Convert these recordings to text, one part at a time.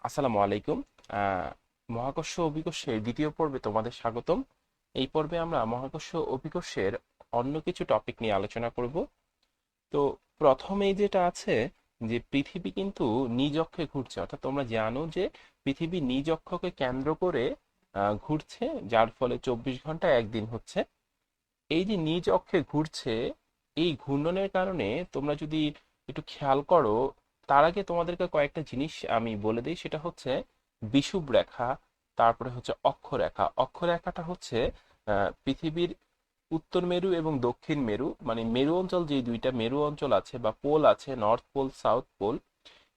আসসালামু আলাইকুম। আহ, মহাকর্ষ অভিকর্ষের দ্বিতীয় পর্বে তোমাদের স্বাগতম। এই পর্বে আমরা মহাকর্ষ অভিকর্ষের অন্য কিছু টপিক নিয়ে আলোচনা করব। তো প্রথমেই যেটা আছে যে পৃথিবী কিন্তু নিজ অক্ষে ঘুরছে, অর্থাৎ তোমরা জানো যে পৃথিবী নিজ অক্ষকে কেন্দ্র করে ঘুরছে, যার ফলে 24 ঘন্টা একদিন হচ্ছে। এই যে নিজ অক্ষে ঘুরছে, এই ঘূর্ণনের কারণে তোমরা যদি একটু খেয়াল করো, তার আগে তোমাদেরকে কয়েকটা জিনিস আমি বলে দিই। সেটা হচ্ছে বিষুব রেখা, তারপরে হচ্ছে অক্ষরেখা। অক্ষরেখাটা হচ্ছে পৃথিবীর উত্তর মেরু এবং দক্ষিণ মেরু, মানে মেরু অঞ্চল, যে দুইটা মেরু অঞ্চল আছে বা পোল আছে, নর্থ পোল সাউথ পোল,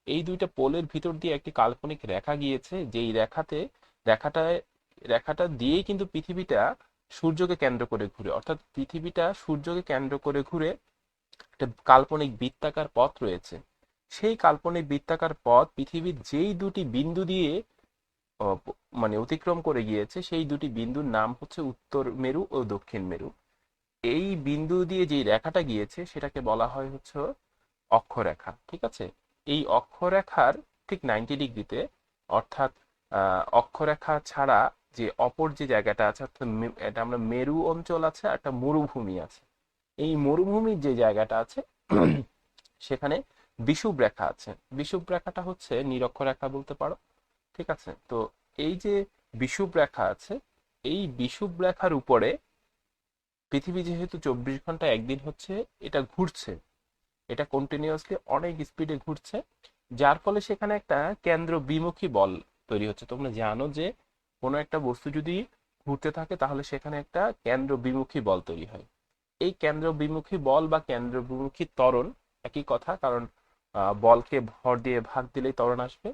এই দুইটা পোলের ভিতর দিয়ে একটি কাল্পনিক রেখা গিয়েছে, যেই রেখাটায় রেখাটা দিয়েই কিন্তু পৃথিবীটা সূর্যকে কেন্দ্র করে ঘুরে। অর্থাৎ পৃথিবীটা সূর্যকে কেন্দ্র করে ঘুরে একটা কাল্পনিক বৃত্তাকার পথ রয়েছে। সেই কাল্পনিক বৃত্তাকার পথ পৃথিবীর যেই দুটি বিন্দু দিয়ে মানে অতিক্রম করে গিয়েছে, সেই দুটি বিন্দুর নাম হচ্ছে উত্তর মেরু ও দক্ষিণ মেরু। এই বিন্দু দিয়ে যে রেখাটা গিয়েছে সেটাকে বলা হয় হচ্ছে অক্ষরেখা। ঠিক আছে? এই অক্ষরেখার ঠিক 90 ডিগ্রিতে, অর্থাৎ অক্ষরেখা ছাড়া যে অপর যে জায়গাটা আছে, অর্থাৎ এটা আমরা মেরু অঞ্চল আছে আর একটা মরুভূমি আছে। এই মরুভূমির যে জায়গাটা আছে সেখানে বিষুব রেখা আছে। বিষুব রেখাটা হচ্ছে নিরক্ষরেখা বলতে পারো। ঠিক আছে? তো এই যে বিষুব রেখা আছে, এই বিষুব রেখার উপরে পৃথিবী যেহেতু 24 ঘন্টা একদিন হচ্ছে, এটা ঘুরছে, এটা কন্টিনিউয়াসলি অনেক স্পিডে ঘুরছে, যার ফলে সেখানে একটা কেন্দ্র বিমুখী বল তৈরি হচ্ছে। তোমরা জানো যে কোনো একটা বস্তু যদি ঘুরতে থাকে তাহলে সেখানে একটা কেন্দ্র বিমুখী বল তৈরি হয়। এই কেন্দ্র বিমুখী বল বা কেন্দ্র বিমুখী ত্বরণ একই কথা, কারণ বলকে ভর দিয়ে ভাগ দিলেই ত্বরণ আসবে।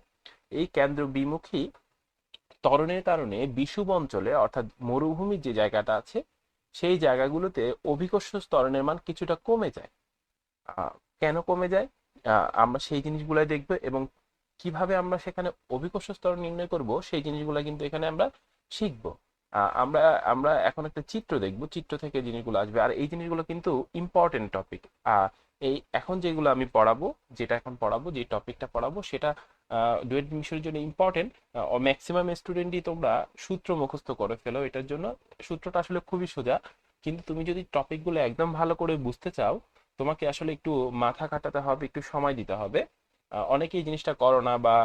এই কেন্দ্র বিমুখী ত্বরণের কারণে বিষুব অঞ্চলে, অর্থাৎ মরুভূমির যে জায়গাটা আছে, সেই জায়গাগুলোতে অভিকর্ষ ত্বরণের মান কিছুটা কমে যায়। আহ, কেন কমে যায়, আমরা সেই জিনিসগুলাই দেখবো, এবং কিভাবে আমরা সেখানে অভিকর্ষ স্তর নির্ণয় করব সেই জিনিসগুলো কিন্তু এখানে আমরা শিখবো। আমরা আমরা এখন একটা চিত্র দেখব, চিত্র থেকে জিনিসগুলো আসবে, আর এই জিনিসগুলো কিন্তু ইম্পর্টেন্ট টপিক। এই এখন যেগুলো আমি পড়াবো, যেটা এখন পড়াবো, যে টপিকটা পড়াবো, সেটা ডুয়েট মিশনের জন্য ইম্পর্টেন্ট। ম্যাক্সিমাম স্টুডেন্টই তোমরা সূত্র মুখস্থ করে ফেলো এটার জন্য। সূত্রটা আসলে খুবই সোজা, কিন্তু তুমি যদি টপিকগুলো একদম ভালো করে বুঝতে চাও, তোমাকে আসলে একটু মাথা খাটাতে হবে, একটু সময় দিতে হবে। অনেকেই এই জিনিসটা করো না বা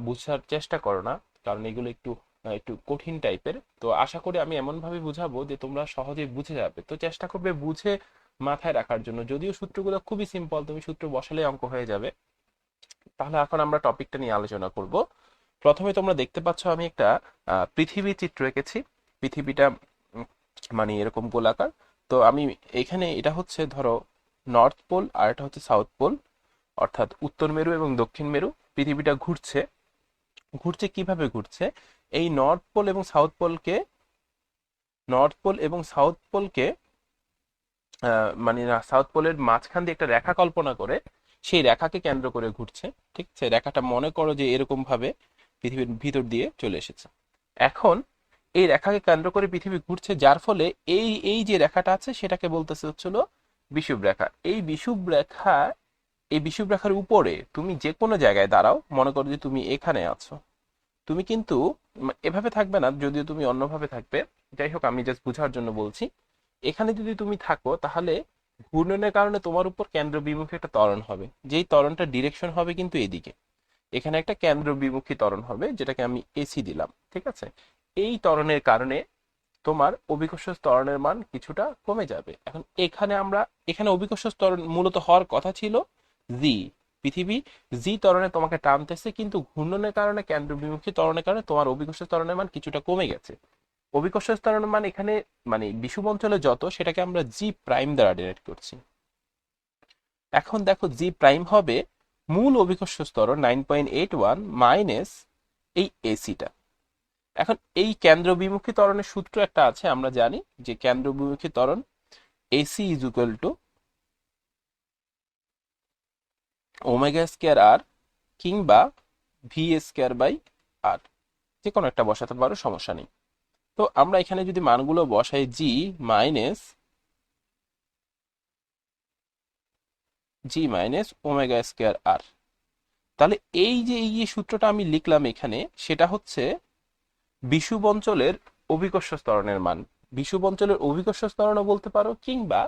বুঝার চেষ্টা করো না, কারণ এগুলো একটু একটু কঠিন টাইপের। তো আশা করি আমি এমন ভাবে বুঝাবো যে তোমরা সহজে বুঝে যাবে। তো চেষ্টা করবে বুঝে মাথায় রাখার জন্য। যদিও সূত্রগুলো খুবই সিম্পল, তুমি সূত্র বসালে অঙ্ক হয়ে যাবে। তাহলে এখন আমরা টপিকটা নিয়ে আলোচনা করব। প্রথমে তোমরা দেখতে পাচ্ছ আমি একটা পৃথিবী চিত্র এঁকেছি। পৃথিবীটা মানে এরকম গোলাকার। তো আমি এখানে, এটা হচ্ছে ধরো নর্থ পোল আর এটা হচ্ছে সাউথ পোল, অর্থাৎ উত্তর মেরু এবং দক্ষিণ মেরু। পৃথিবীটা ঘুরছে। ঘুরছে কিভাবে ঘুরছে, এই নর্থ পোল এবং সাউথ পোলকে মানে সাউথ পোলের মাঝখান দিয়ে একটা রেখা কল্পনা করে সেই রেখাকে কেন্দ্র করে ঘুরছে। ঠিক আছে? রেখাটা মনে করো যে এরকম ভাবে পৃথিবীর ভিতর দিয়ে চলে এসেছে। এখন এই রেখাকে কেন্দ্র করে পৃথিবী ঘুরছে, যার ফলে এই এই যে রেখাটা আছে সেটাকে বলতেছে হচ্ছিল বিষুব রেখা। এই বিষুব রেখার উপরে তুমি যে কোনো জায়গায় দাঁড়াও, মনে করো যে তুমি এখানে আছো, তুমি কিন্তু এভাবে থাকবে না, যদিও তুমি অন্যভাবে থাকবে। যাই হোক, আমি জাস্ট বোঝার জন্য বলছি। এখানে যদি তুমি থাকো তাহলে ঘূর্ণনের কারণে তোমার উপর কেন্দ্র বিমুখী একটা ত্বরণ হবে, যেই ত্বরণটা ডিরেকশন হবে কিন্তু এদিকে। এখানে একটা কেন্দ্র বিমুখী ত্বরণ হবে, যেটাকে আমি এসি দিলাম। ঠিক আছে? এই ত্বরণের কারণে তোমার অভিকর্ষ ত্বরণের মান কিছুটা কমে যাবে। এখন এখানে অভিকর্ষ ত্বরণ মূলত হওয়ার কথা ছিল জি। পৃথিবী জি ত্বরণে তোমাকে টানতেছে, কিন্তু ঘূর্ণনের কারণে, কেন্দ্র বিমুখী ত্বরণের কারণে তোমার অভিকর্ষ ত্বরণের মান কিছুটা কমে গেছে। অভিকর্ষ ত্বরণের মান এখানে মানে বিষুব অঞ্চলে যত, সেটাকে আমরা জি প্রাইম দ্বারা ডিনোট করছি। এখন দেখো জি প্রাইম হবে মূল অভিকর্ষ ত্বরণ 9.81 মাইনাস এই এসিটা। এখন এই কেন্দ্র বিমুখী ত্বরণের সূত্র একটা আছে, আমরা জানি যে কেন্দ্র বিমুখী ত্বরণ a c is equal to omega square r, কিংবা ভি স্কয়ার বাই আর, যে কোনো একটা বসাতে পারো, সমস্যা নেই। তো আমরা এখানে যদি মানগুলো বসাই, জি মাইনাস ওমেগা স্কয়ার আর, তাহলে এই যে সূত্রটা আমি লিখলাম এখানে, সেটা হচ্ছে বিষুব অঞ্চলের অভিকর্ষ ত্বরণের মান। বিষুব অঞ্চলের অভিকর্ষ ত্বরণও বলতে পারো, কিংবা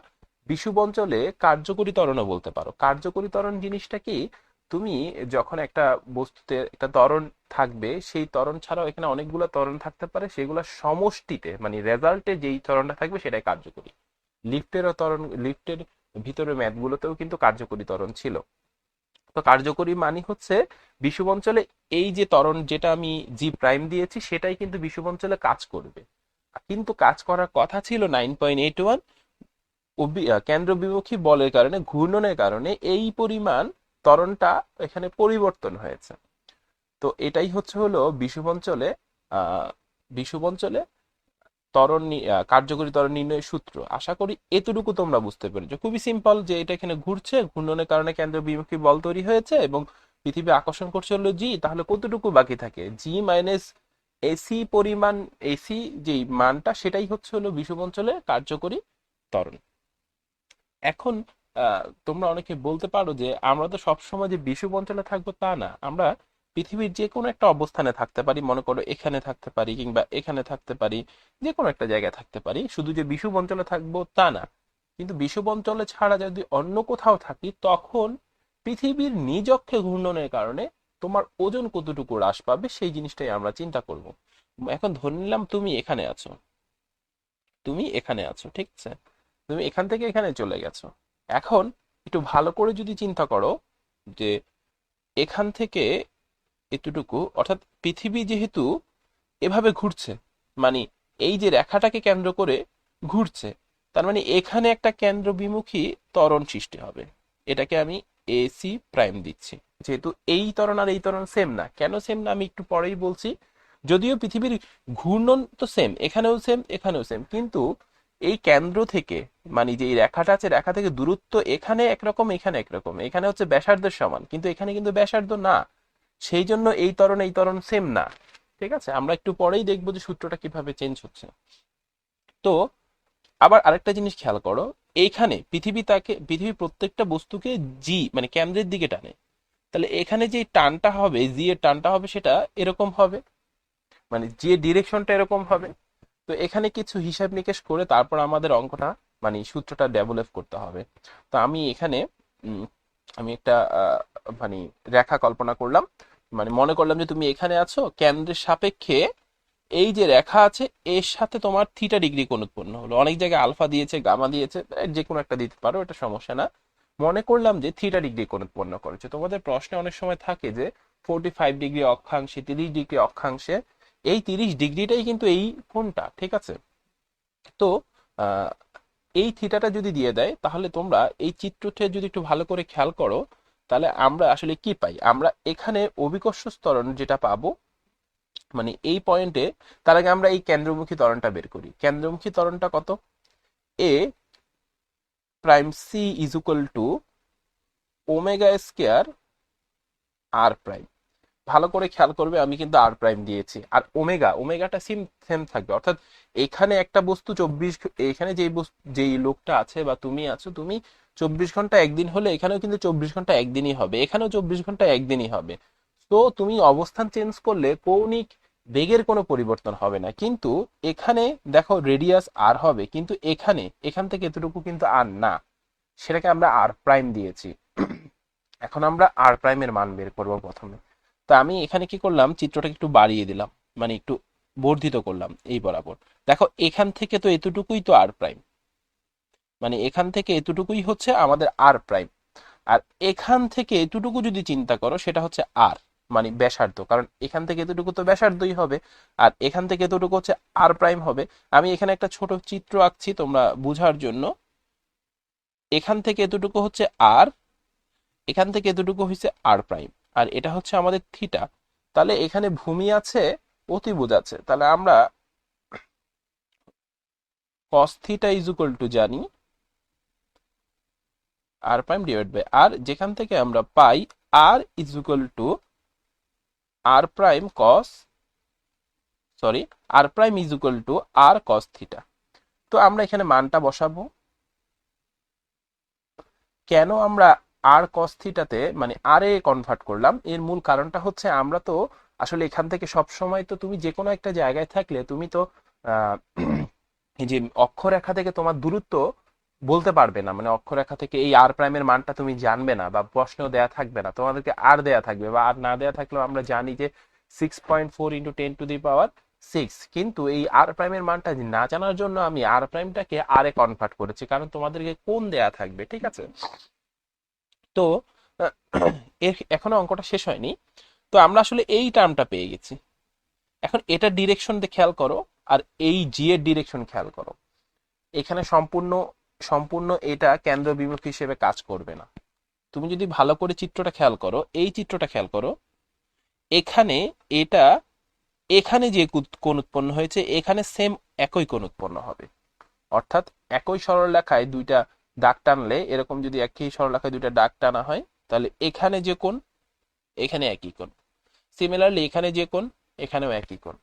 বিষুব অঞ্চলে কার্যকরী ত্বরণও বলতে পারো। কার্যকরী ত্বরণ জিনিসটা কি, তুমি যখন একটা বস্তুতে একটা ত্বরণ থাকবে, সেই ত্বরণ ছাড়াও এখানে অনেকগুলো ত্বরণ থাকতে পারে, সেগুলো সমষ্টিতে মানে রেজাল্টে যেই ত্বরণটা থাকবে সেটাই কার্যকরী। লিফটেরও ত্বরণ, লিফটের ভিতরে ম্যাথগুলোতেও কিন্তু কার্যকরী ত্বরণ ছিল। তো কার্যকরী মানে হচ্ছে বিষুব অঞ্চলে এই যে ত্বরণ যেটা আমি জি প্রাইম দিয়েছি, সেটাই কিন্তু বিষুব অঞ্চলে কাজ করবে। কিন্তু কাজ করার কথা ছিল 9.81, কেন্দ্র বিমুখী বলের কারণে, ঘূর্ণনের কারণে এই পরিমাণ ত্বরণটা এখানে পরিবর্তন হয়েছে। তো এটাই হলো বিষুব অঞ্চলে আহ বিষুব অঞ্চলে কার্যকরী ত্বরণ নির্ণয়ের সূত্র। আশা করি এতটুকু তোমরা বুঝতে পেরেছো। খুবই সিম্পল, যে এটা এখানে ঘুরছে, ঘূর্ণনের কারণে কেন্দ্র বিমুখী বল তৈরি হয়েছে এবং পৃথিবী আকর্ষণ করছে হলো জি, তাহলে কতটুকু বাকি থাকে, জি মাইনাস এসি পরিমাণ, এসি যেই মানটা সেটাই হলো বিষুব অঞ্চলে কার্যকরী ত্বরণ। এখন তোমরা অনেকে বলতে পারো যে আমরা তো সবসময় যে বিষুব অঞ্চলে থাকবো তা না, আমরা পৃথিবীর যে কোনো একটা অবস্থানে থাকতে পারি, মনে করো এখানে থাকতে পারি কিংবা এখানে থাকতে পারি, যে কোনো একটা জায়গায় থাকতে পারি, শুধু যে বিষুব অঞ্চলে থাকবো তা না। কিন্তু বিষুব অঞ্চলে ছাড়া যদি অন্য কোথাও থাকি, তখন পৃথিবীর নিজ অক্ষে ঘূর্ণনের কারণে তোমার ওজন কতটুকু হ্রাস পাবে, সেই জিনিসটাই আমরা চিন্তা করব। এখন ধরে নিলাম তুমি এখানে আছো, ঠিক আছে, তুমি এখান থেকে এখানে চলে গেছো। এখন একটু ভালো করে যদি চিন্তা করো, যে এখান থেকে এতটুকু, অর্থাৎ পৃথিবী যেহেতু এভাবে ঘুরছে, মানে এই যে রেখাটাকে কেন্দ্র করে ঘুরছে, তার মানে এখানে একটা কেন্দ্র বিমুখী ত্বরণ সৃষ্টি হবে। এটাকে আমি এসি প্রাইম দিচ্ছি। যেহেতু এই ত্বরণ আর এই ত্বরণ সেম না, কেন সেম না আমি একটু পরেই বলছি। যদিও পৃথিবীর ঘূর্ণন তো সেম, এখানেও সেম এখানেও সেম, কিন্তু এই কেন্দ্র থেকে, মানে যে এই রেখাটা আছে, রেখা থেকে দূরত্ব এখানে একরকম এখানে একরকম, এখানে হচ্ছে ব্যাসার্ধের সমান, কিন্তু এখানে কিন্তু ব্যাসার্ধ না। সেই জন্য এই ত্বরণ সেম না। ঠিক আছে, আমরা একটু পরেই দেখবো যে সূত্রটা কিভাবে চেঞ্জ হচ্ছে। তো আবার আরেকটা জিনিস খেয়াল করো, এইখানে পৃথিবী প্রত্যেকটা বস্তুকে জি মানে কেন্দ্রের দিকে টানে। তাহলে এখানে যে টানটা হবে, জি এর টানটা হবে, সেটা এরকম হবে, মানে যে ডিরেকশনটা এরকম হবে। তো এখানে কিছু হিসাব নিকেশ করে তারপর আমাদের অঙ্কটা মানে সূত্রটা ডেভেলপ করতে হবে। তো আমি এখানে উম, আমি একটা মানে রেখা কল্পনা করলাম, মানে মনে করলাম যে তুমি এখানে আছো, কেন্দ্রের সাপেক্ষে এই যে রেখা আছে এর সাথে তোমার থিটা ডিগ্রি কোণ উৎপন্ন হলো। অনেক জায়গায় আলফা দিয়েছে, গামা দিয়েছে, যে কোনো একটা দিতে পারো, এটা সমস্যা না। মনে করলাম যে থিটা ডিগ্রি কোণ উৎপন্ন করেছে। তোমাদের প্রশ্নে অনেক সময় থাকে যে 45 ডিগ্রি অক্ষাংশে, 30 ডিগ্রি অক্ষাংশে, এই 30 ডিগ্রিটাই কিন্তু এই কোণটা, ঠিক আছে। তো আহ, এই থিটাটা যদি দিয়ে দেয়, তাহলে তোমরা এই চিত্রটা যদি একটু ভালো করে খেয়াল করো, তাহলে আমরা আসলে কি পাই, আমরা এখানে অভিকর্ষ ত্বরণ যেটা পাবো, মানে এই পয়েন্টে, তার আগে আমরা এই কেন্দ্রমুখী ত্বরণটা বের করি। কেন্দ্রমুখী ত্বরণটা কত, a prime c is equal to omega square r prime. ভালো করে খেয়াল করবে, আমি কিন্তু আর প্রাইম দিয়েছি, আর ওমেগাটা সেম সেম থাকবে। অর্থাৎ এখানে একটা বস্তু 24, এখানে যেই লোকটা আছে বা তুমি আছো, তুমি 24 ঘন্টা একদিন হলে এখানেও কিন্তু 24 ঘন্টা একদিনই হবে, এখানেও 24 ঘন্টা একদিনই হবে। তো তুমি অবস্থান চেঞ্জ করলে কৌণিক বেগের কোনো পরিবর্তন হবে না, কিন্তু এখানে দেখো রেডিয়াস আর হবে, কিন্তু এখান থেকে এতটুকু কিন্তু আর না, সেটাকে আমরা আর প্রাইম দিয়েছি। এখন আমরা আর প্রাইমের মান বের করব প্রথমে। তো আমি এখানে কি করলাম, চিত্রটাকে একটু বাড়িয়ে দিলাম, মানে একটু বর্ধিত করলাম এই বরাবর। দেখো এখান থেকে তো এতটুকুই তো আর প্রাইম, মানে এখান থেকে এতটুকুই হচ্ছে আমাদের আর প্রাইম। আর এখান থেকে এতটুকু যদি চিন্তা করো, সেটা হচ্ছে আর মানে ব্যাসার্ধ, কারণ এখান থেকে এতটুকু তো ব্যাসার্ধই হবে, আর এখান থেকে এতটুকু হচ্ছে আর প্রাইম হবে। আমি এখানে একটা ছোট চিত্র আঁকছি তোমরা বুঝার জন্য। এখান থেকে এতটুকু হচ্ছে আর, এখান থেকে এতটুকু হচ্ছে আর প্রাইম, আর এটা হচ্ছে আমাদের থিটা। তাহলে এখানে ভূমি আছে, অতিভুজ আছে, তাহলে আমরা cos theta is equal to জানি r prime divide by r, যেখান থেকে আমরা পাই r is equal to r prime cos, sorry, r prime is equal to r cos theta. তো আমরা এখানে মানটা বসাবো। কেন আমরা আর কস থিটাতে মানে আর এ কনভার্ট করলাম, এর মূল কারণটা হচ্ছে আমরা তো আসলে এখান থেকে সব সময় তো তুমি যে কোনো একটা জায়গায় থাকলে তুমি তো আহ, এই যে অক্ষরেখা থেকে তোমার দূরত্ব বলতে পারবে না, মানে অক্ষরেখা থেকে এই আর প্রাইমের মানটা তুমি জানবে না, বা প্রশ্নেও দেয়া থাকবে না, তোমাদেরকে আর দেয়া থাকবে, বা আর না দেয়া থাকলেও আমরা জানি যে 6.4 × 10⁶, কিন্তু এই আর প্রাইমের মানটা না জানার জন্য আমি আর প্রাইমটাকে আর এ কনভার্ট করেছি, কারণ তোমাদেরকে কোন দেয়া থাকবে, ঠিক আছে? তো আহ, এখনো অঙ্কটা শেষ হয়নি। তো আমরা আসলে এই টার্মটা পেয়ে গেছি। এখন এটা ডিরেকশন দিয়ে খেয়াল করো, আর এই জি এর ডিরেকশন খেয়াল করো। এখানে সম্পূর্ণ সম্পূর্ণ এটা কেন্দ্র বিমুখ হিসেবে কাজ করবে না। তুমি যদি ভালো করে চিত্রটা খেয়াল করো, এই চিত্রটা খেয়াল করো, এখানে এটা এখানে যে কোণ উৎপন্ন হয়েছে এখানে সেম একই কোণ উৎপন্ন হবে। অর্থাৎ একই সরলরেখায় দুইটা দাগ টানলে, এরকম যদি একই সরলরেখায় দুইটা দাগ টানা হয়, তাহলে এখানে যে কোণ এখানে একই কোণ, সিমিলারলি এখানে যে কোণ এখানেও একই কোণ।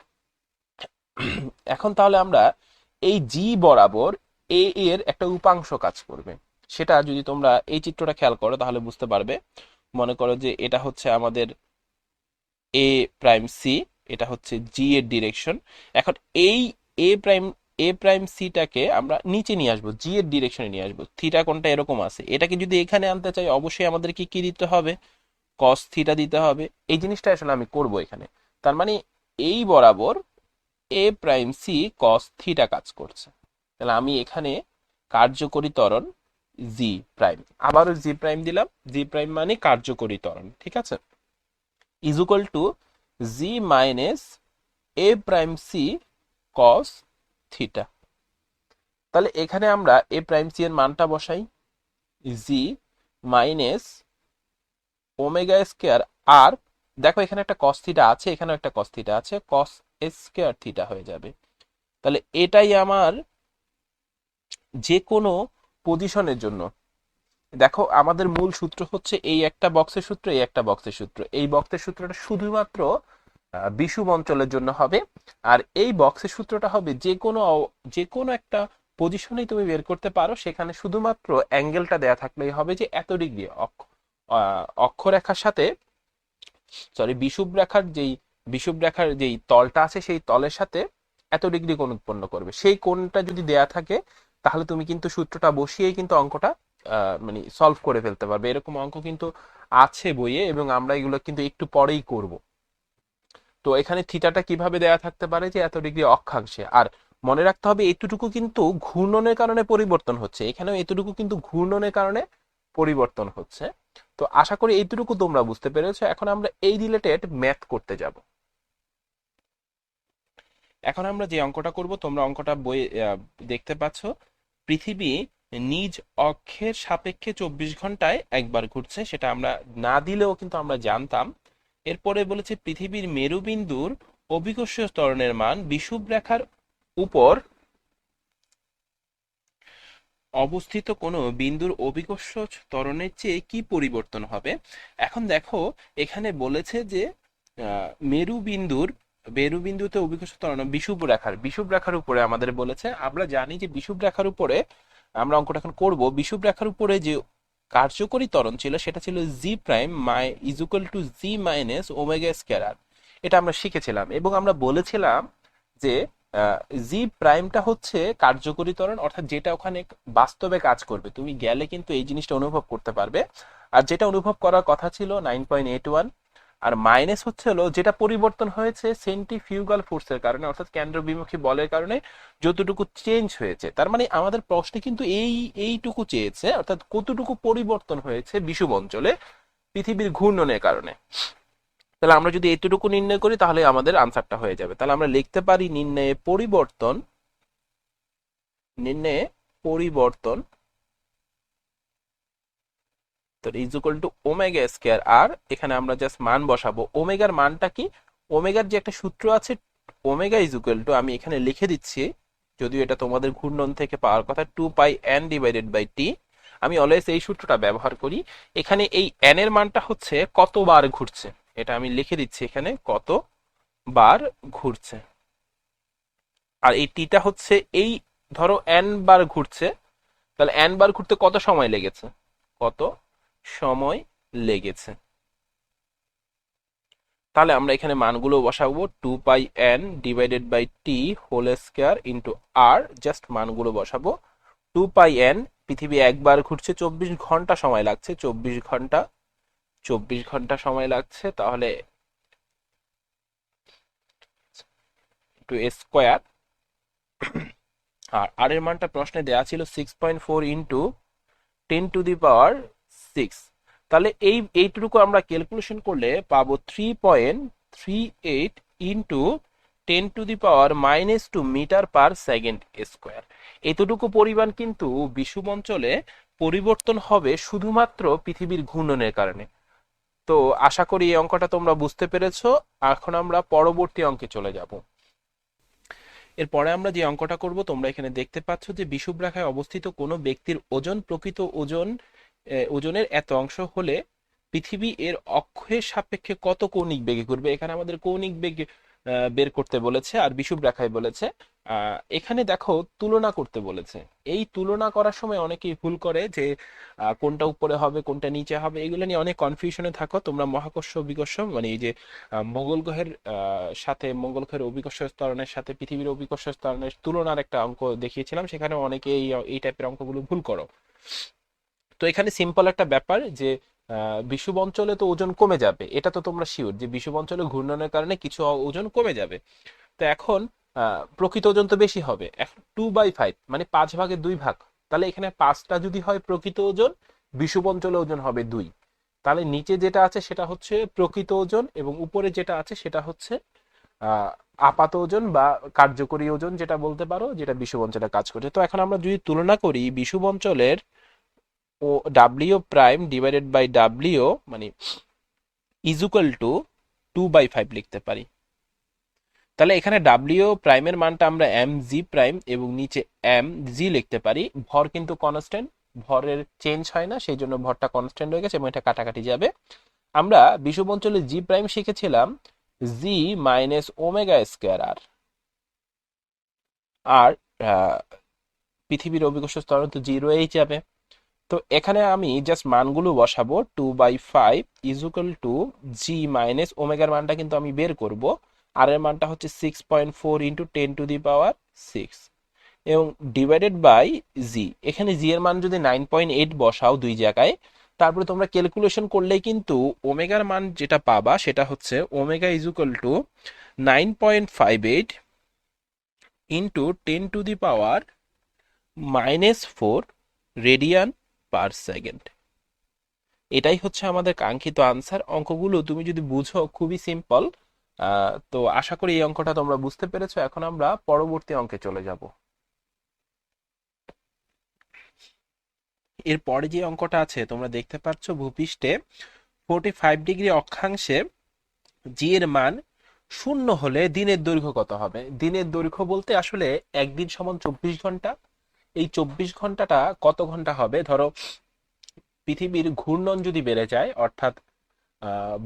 এখন তাহলে আমরা এই জি বরাবর এ এর একটা উপাংশ কাজ করবে, সেটা যদি তোমরা এই চিত্রটা খেয়াল করো তাহলে বুঝতে পারবে। মনে করো যে এটা হচ্ছে আমাদের এ প্রাইম সি, এটা হচ্ছে জি এর ডিরেকশন। এখন এই এ প্রাইম সিটাকে আমরা নিচে নিয়ে আসবো, জি এর ডিরেকশনে নিয়ে আসবো। থিটা কোণটা এরকম আছে, এটাকে যদি এখানে আনতে চাই অবশ্যই আমাদেরকে কি দিতে হবে, কস থিটা দিতে হবে। এই জিনিসটা আসলে আমি করব এখানে। তার মানে এই বরাবর এ প্রাইম সি কস থিটা কাজ করছে। তাহলে আমি এখানে কার্যকরী ত্বরণ জি প্রাইম, আবারও জি প্রাইম দিলাম, জি প্রাইম মানে কার্যকরী ত্বরণ, ঠিক আছে, is equal to g minus a prime c cos theta. তাহলে এখানে আমরা এ প্রাইম সি এর মানটা বসাই, g minus omega square r, দেখো এখানে একটা কস থিটা আছে, এখানেও একটা কস থিটা আছে, কস স্কোয়ার থিটা হয়ে যাবে। তাহলে এটাই আমার যে কোনো পজিশনের জন্য, দেখো আমাদের মূল সূত্র হচ্ছে এই একটা বক্সের সূত্র, এই একটা বক্সের সূত্র, এই বক্সের সূত্রটা শুধুমাত্র বিষুব অঞ্চলের জন্য হবে, আর এই বক্সের সূত্রটা হবে যে কোনো একটা পজিশনেই তুমি বের করতে পারো, সেখানে শুধুমাত্র অ্যাঙ্গেলটা দেয়া থাকলেই হবে যে এত ডিগ্রি অক্ষরেখার সাথে, সরি বিষুব রেখার যেই তলটা আছে সেই তলের সাথে এত ডিগ্রি কোণ উৎপন্ন করবে। সেই কোণটা যদি দেয়া থাকে তাহলে তুমি কিন্তু সূত্রটা বসিয়েই কিন্তু অঙ্কটা মানে সলভ করে ফেলতে পারবে। এরকম অঙ্ক কিন্তু আছে বইয়ে, এবং আমরা এগুলো কিন্তু একটু পরেই করব। তো এখানে থিটাটা কিভাবে দেয়া থাকতে পারে যে এত ডিগ্রি অক্ষাংশে, আর মনে রাখতে হবে এতটুকু কিন্তু ঘূর্ণনের কারণে পরিবর্তন হচ্ছে, এখানেও এতটুকু কিন্তু ঘূর্ণনের কারণে পরিবর্তন হচ্ছে। তো আশা করি এইটুকু তোমরা বুঝতে পেরেছো। এখন আমরা এই রিলেটেড ম্যাথ করতে যাব। এখন আমরা যে অঙ্কটা করব, তোমরা অঙ্কটা বই দেখতে পাচ্ছ। পৃথিবী নিজ অক্ষের সাপেক্ষে 24 ঘন্টায় একবার ঘুরছে, সেটা আমরা না দিলেও কিন্তু আমরা জানতাম। এরপরে বলেছে পৃথিবীর মেরুবিন্দুর অভিকর্ষ ত্বরণের মান বিষুব রেখার উপর অবস্থিত কোনো বিন্দুর অভিকর্ষ ত্বরণের চেয়ে কি পরিবর্তন হবে। এখন দেখো এখানে বলেছে যে মেরুবিন্দুর মেরুবিন্দুতে অভিকর্ষ ত্বরণ বিষুব রেখার উপরে আমাদের বলেছে। আমরা জানি যে বিষুব রেখার উপরে, আমরা অঙ্কটা এখন করব, বিষুব রেখার উপরে যে কার্যকরী ত্বরণ ছিল সেটা ছিল g prime is equal to g minus omega square. এটা আমরা শিখেছিলাম, এবং আমরা বলেছিলাম যে জি প্রাইমটা হচ্ছে কার্যকরী ত্বরণ, অর্থাৎ যেটা ওখানে বাস্তবে কাজ করবে, তুমি গেলে কিন্তু এই জিনিসটা অনুভব করতে পারবে। আর যেটা অনুভব করার কথা ছিল 9.81, আর মাইনাস হচ্ছে হলো যেটা পরিবর্তন হয়েছে সেন্ট্রিফিউগাল ফোর্সের কারণে, অর্থাৎ কেন্দ্রবিমুখী বলের কারণে যতটুকু চেঞ্জ হয়েছে। তার মানে আমাদের প্রশ্নে কিন্তু এইটুকু চেয়েছে, অর্থাৎ কতটুকু পরিবর্তন হয়েছে বিষুব অঞ্চলে পৃথিবীর ঘূর্ণনের কারণে। তাহলে আমরা যদি এতটুকু নির্ণয় করি তাহলে আমাদের আনসারটা হয়ে যাবে। তাহলে আমরা লিখতে পারি নির্ণয়ে পরিবর্তন তো is equal to omega square, আর এখানে আমরা জাস্ট মান বসাবো। ওমেগার মানটা কি, ওমেগার যে একটা সূত্র আছে, ওমেগা ইজ ইকুয়াল টু, আমি এখানে লিখে দিচ্ছি, যদিও এটা তোমাদের ঘূর্ণন থেকে পাওয়ার কথা, 2πn/t। আমি অলওয়েজ এই সূত্রটা ব্যবহার করি। এখানে এই n এর মানটা হচ্ছে কতবার ঘুরছে, এটা আমি লিখে দিচ্ছি এখানে কতবার ঘুরছে, আর এই টিটা হচ্ছে এই, ধরো n বার ঘুরছে, তাহলে n বার ঘুরতে কত সময় লেগেছে, কত সময় লেগেছে। তাহলে আমরা এখানে মানগুলো বসাবো 2πn divided by t whole square into r, just মানগুলো বসাবো। 2πn, পৃথিবী একবার ঘুরছে, 24 ঘন্টা সময় লাগছে, 24 ঘন্টা, 24 ঘন্টা সময় লাগছে, তাহলে টু স্কোয়ার। আর এর মানটা প্রশ্নে দেওয়া ছিল 6.4 ইন্টু 10⁻6। তাহলে এইটুকু আমরা ক্যালকুলেশন করলে পাবো 3.38 into 10⁻⁻2 metre per second square. এতটুকু পরিমাণ কিন্তু বিষুব অঞ্চলে পরিবর্তন হবে শুধুমাত্র পৃথিবীর ঘূর্ণনের কারণে। তো আশা করি এই অঙ্কটা তোমরা বুঝতে পেরেছো। এখন আমরা পরবর্তী অঙ্কে চলে যাব। এরপরে আমরা যে অঙ্কটা করব, তোমরা এখানে দেখতে পাচ্ছ যে বিষুবরেখায় অবস্থিত কোনো ব্যক্তির ওজন প্রকৃত ওজনের এত অংশ হলে পৃথিবী এর অক্ষের সাপেক্ষে কত কৌণিক বেগে ঘুরবে। এখানে আমাদের কৌণিক বেগ বের করতে বলেছে, আর বিষুবরেখায় বলেছে এখানে দেখো তুলনা করতে বলেছে। এই তুলনা করার সময় অনেকেই ভুল করে যে কোনটা উপরে হবে কোনটা নিচে হবে, এগুলো নিয়ে অনেক কনফিউশনে থাকো তোমরা। মহাকর্ষ অভিকর্ষ মানে এই যে মঙ্গল গ্রহের মঙ্গল গ্রহের অভিকর্ষ ত্বরণের সাথে পৃথিবীর অভিকর্ষ ত্বরণের তুলনার একটা অঙ্ক দেখিয়েছিলাম, সেখানে অনেকে এই টাইপের অঙ্কগুলো ভুল করো। তো এখানে সিম্পল একটা ব্যাপার যে বিষুব অঞ্চলে তো ওজন কমে যাবে, এটা তো তোমরা শিওর যে বিষুব অঞ্চলে ঘূর্ণনের কারণে কিছু ওজন কমে যাবে। তো এখন প্রকৃত ওজন তো বেশি হবে, এখন 2/5 মানে 5/2 তাহলে এখানে 5টা যদি হয় প্রকৃত ওজন, বিষুব অঞ্চলে ওজন হবে 2। তাহলে নিচে যেটা আছে সেটা হচ্ছে প্রকৃত ওজন, এবং উপরে যেটা আছে সেটা হচ্ছে আহ আপাত ওজন বা কার্যকরী ওজন যেটা বলতে পারো, যেটা বিষুব অঞ্চলে কাজ করছে। তো এখন আমরা যদি তুলনা করি বিষুব অঞ্চলের ও W prime divided by W মানে ইজ ইকুয়াল টু 2/5 লিখতে পারি। তাহলে এখানে ডাব্লিউ প্রাইমের মানটা আমরা এম জি প্রাইম এবং নিচে এম জি লিখতে পারি। ভর কিন্তু কনস্ট্যান্ট, ভরের চেঞ্জ হয় না, সেই জন্য ভরটা কনস্ট্যান্ট হয়ে গেছে এবং এটা কাটাকাটি যাবে। আমরা বিষুব অঞ্চলে জি প্রাইম শিখেছিলাম জি মাইনাস ওমেগা স্কোয়ার আর। আর পৃথিবীর অভিকর্ষ ত্বরণ তো 0-এই যাবে। তো এখানে আমি জাস্ট মানগুলো বসাবো। 2/5 is equal to g minus ওমেগার মানটা কিন্তু আমি বের করব। আর এর মানটা হচ্ছে 6.4 ইন্টু 10⁻6 এবং ডিভাইডেড বাই জি। এখানে জি এর মান যদি 9.8 বসাও দুই জায়গায়, তারপরে তোমরা ক্যালকুলেশন করলেই কিন্তু ওমেগার মান যেটা পাবা সেটা হচ্ছে omega is equal two 9.58 into 10⁻⁻4 radian per second. এটাই হচ্ছে আমাদের কাঙ্ক্ষিত আনসার। অঙ্কগুলো তুমি যদি বুঝো খুবই সিম্পল। তো আশা করি এই অঙ্কটা তোমরা বুঝতে পেরেছো। এখন আমরা পরবর্তী অঙ্কে চলে যাব। এর পরে যে অঙ্কটা আছে তোমরা দেখতে পাচ্ছ ভূপৃষ্ঠে 45 ডিগ্রি অক্ষাংশে জি এর মান 0 হলে দিনের দৈর্ঘ্য কত হবে। দিনের দৈর্ঘ্য বলতে আসলে একদিন সমান 24 ঘন্টা। এই 24 ঘন্টাটা কত ঘন্টা হবে, ধরো পৃথিবীর ঘূর্ণন যদি বেড়ে যায়, অর্থাৎ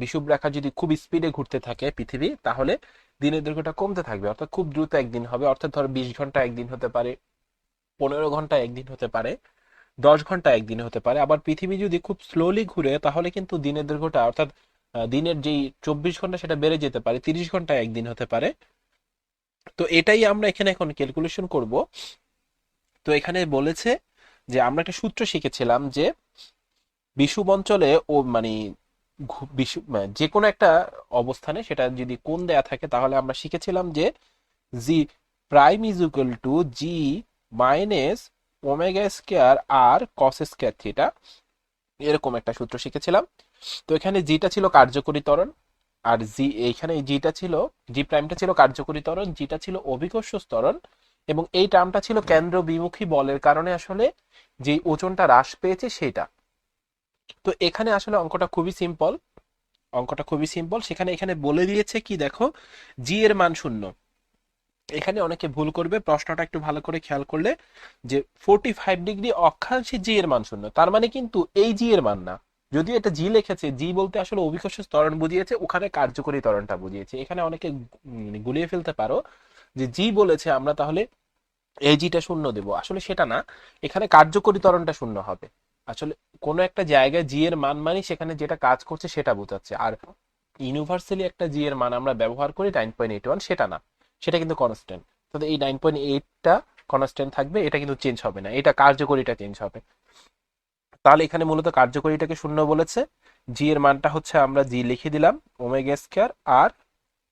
বিষুবরেখা যদি খুব স্পিডে ঘুরতে থাকে পৃথিবী, তাহলে দিনের দৈর্ঘ্যটা কমতে থাকবে, অর্থাৎ খুব দ্রুত একদিন হবে। অর্থাৎ ধরো 20 ঘন্টা একদিন হতে পারে, 15 ঘন্টা একদিন হতে পারে, 10 ঘন্টা একদিন হতে পারে। আবার পৃথিবী যদি খুব স্লোলি ঘুরে তাহলে কিন্তু দিনের দৈর্ঘ্যটা, অর্থাৎ দিনের যেই 24 ঘন্টা সেটা বেড়ে যেতে পারে, 30 ঘন্টা একদিন হতে পারে। তো এটাই আমরা এখানে এখন ক্যালকুলেশন করব। তো এখানে বলেছে যে আমরা একটা সূত্র শিখেছিলাম যে বিষুব অঞ্চলে ও মানে যে কোনো একটা অবস্থানে সেটা যদি কোণ দেয়া থাকে, তাহলে আমরা শিখেছিলাম যে g prime is equal to g minus omega square r cos square theta, এরকম একটা সূত্র শিখেছিলাম। তো এখানে জিটা ছিল কার্যকরী ত্বরণ, আর এখানে জিটা ছিল, জি প্রাইমটা ছিল কার্যকরী ত্বরণ, জিটা ছিল অভিকর্ষ ত্বরণ, এবং এই টার্মটা ছিল কেন্দ্র বিমুখী বলের কারণে আসলে যে ওজনটা হ্রাস পেয়েছে সেটা। তো এখানে আসলে অঙ্কটা খুবই সিম্পল। সেখানে এখানে বলে দিয়েছে কি দেখো, জি এর মান 0। এখানে অনেকে ভুল করবে, প্রশ্নটা একটু ভালো করে খেয়াল করলে যে 45 ডিগ্রি অক্ষাংশে জি এর মান 0, তার মানে কিন্তু এই জি এর মান না। যদিও এটা জি লিখেছে, জি বলতে আসলে অভিকর্ষ ত্বরণ বুঝিয়েছে, ওখানে কার্যকরী ত্বরণটা বুঝিয়েছে। এখানে অনেকে গুলিয়ে ফেলতে পারো যে জি বলেছে আমরা তাহলে এই জিটা 0 দেবো, আসলে সেটা না, এখানে কার্যকরী ত্বরণটা 0 হবে। আসলে কোনো একটা জায়গায় জি এর মান মানে সেখানে যেটা কাজ করছে সেটা বোঝাচ্ছে। আর ইউনিভার্সালি একটা জি এর মান আমরা ব্যবহার করি 9.81, সেটা না, সেটা কিন্তু কনস্ট্যান্ট। তো এই 9.8টা কনস্ট্যান্ট থাকবে, এটা কিন্তু চেঞ্জ হবে না, এটা কার্যকরীটা চেঞ্জ হবে। তাহলে এখানে মূলত কার্যকরীটাকে শূন্য বলেছে। জি এর মানটা হচ্ছে আমরা জি লিখে দিলাম omega square r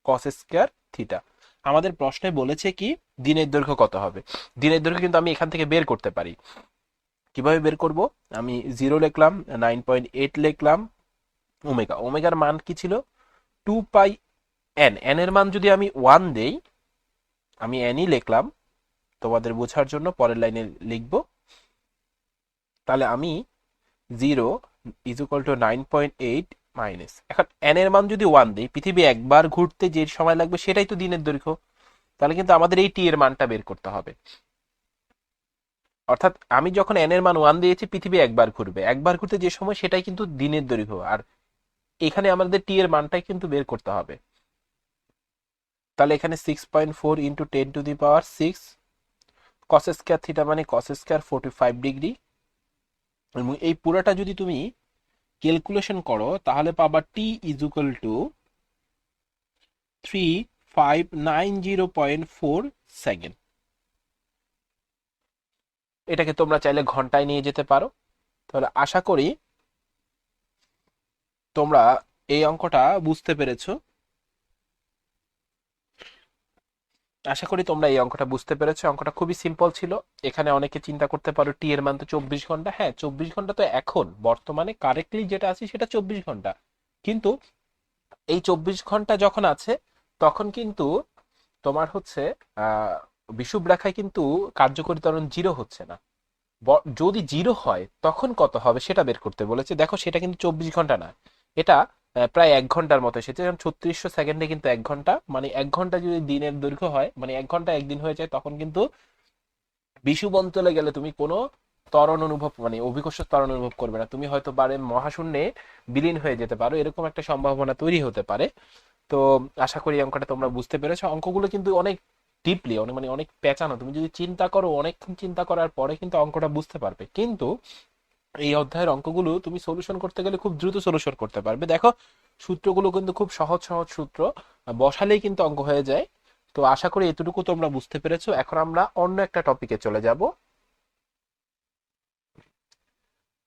cos square theta. আমাদের প্রশ্নে বলেছে কি দিনের দৈর্ঘ্য কত হবে। দিনের দৈর্ঘ্য কিন্তু আমি এখান থেকে বের করতে পারি। কিভাবে বের করব? আমি 0 লিখলাম, 9.8 লিখলাম, ওমেগা, ওমেগার মান কি ছিল? 2 পাই এন, এন এর মান যদি আমি 1 দেই, আমি এনই লিখলাম তোমাদের বোঝার জন্য, পরের লাইনে লিখব। তাহলে আমি 0 = 9.8 মাইনাস, এখন এন এর মান যদি 1 দিই, পৃথিবী একবার ঘুরতে যে সময় লাগবে সেটাই তো দিনের দৈর্ঘ্য। তাহলে কিন্তু আমাদের এই টি এর মানটা বের করতে হবে। অর্থাৎ আমি যখন এন এর মান 1 দিয়েছি, পৃথিবী একবার ঘুরবে, একবার ঘুরতে যে সময় সেটাই কিন্তু দিনের দৈর্ঘ্য। আর এখানে আমাদের টি এর মানটাই কিন্তু বের করতে হবে। তাহলে এখানে 6.4 ইন্টু 10⁶, কস স্কয়ার থিটা মানে কস স্কয়ার 45 ডিগ্রি। এবং এই পুরোটা যদি তুমি ক্যালকুলেশন করো তাহলে পাবা t = 3590.4 সেকেন্ড। এটাকে তোমরা চাইলে ঘন্টায় নিয়ে যেতে পারো। তাহলে আশা করি তোমরা এই অঙ্কটা বুঝতে পেরেছো। অঙ্কটা খুবই সিম্পল ছিল। এখানে অনেকে চিন্তা করতে পারো টি এর মান তো 24 ঘন্টা। হ্যাঁ, 24 ঘন্টা তো এখন বর্তমানে কারেক্টলি যেটা আছে সেটা 24 ঘন্টা। কিন্তু এই 24 ঘন্টা যখন আছে তখন কিন্তু তোমার হচ্ছে আহ বিষুবরেখায় কিন্তু কার্যকরী ত্বরণ জিরো হচ্ছে না। যদি জিরো হয় তখন কত হবে সেটা বের করতে বলেছে। দেখো সেটা কিন্তু 24 ঘন্টা না, এটা প্রায় 1 ঘন্টার মতো এসেছে। কারণ 3600 সেকেন্ডে কিন্তু 1 ঘন্টা, মানে 1 ঘন্টা যদি দিনের দৈর্ঘ্য হয়, মানে 1 ঘন্টা একদিন হয়ে যায়, তখন কিন্তু বিষুব অঞ্চলে গেলে তুমি কোনো ত্বরণ অনুভব, মানে অভিকর্ষ ত্বরণ অনুভব করবে না। তুমি হয়তো পারে মহাশূন্যে বিলীন হয়ে যেতে পারো, এরকম একটা সম্ভাবনা তৈরি হতে পারে। তো আশা করি অঙ্কটা তোমরা বুঝতে পেরেছো। অঙ্কগুলো কিন্তু অনেক ডিপলি, অনেক মানে অনেক পেঁচানো, তুমি যদি চিন্তা করো অনেকক্ষণ চিন্তা করার পরে কিন্তু অঙ্কটা বুঝতে পারবে। কিন্তু এই অধ্যায়ের অঙ্কগুলো তুমি সলিউশন করতে গেলে খুব দ্রুত সলিউশন করতে পারবে। দেখো সূত্রগুলো কিন্তু খুব সহজ সহজ সূত্র, বসালেই কিন্তু অঙ্ক হয়ে যায়। তো আশা করি এতটুকু তোমরা বুঝতে পেরেছো। এখন আমরা অন্য একটা টপিকে চলে যাব।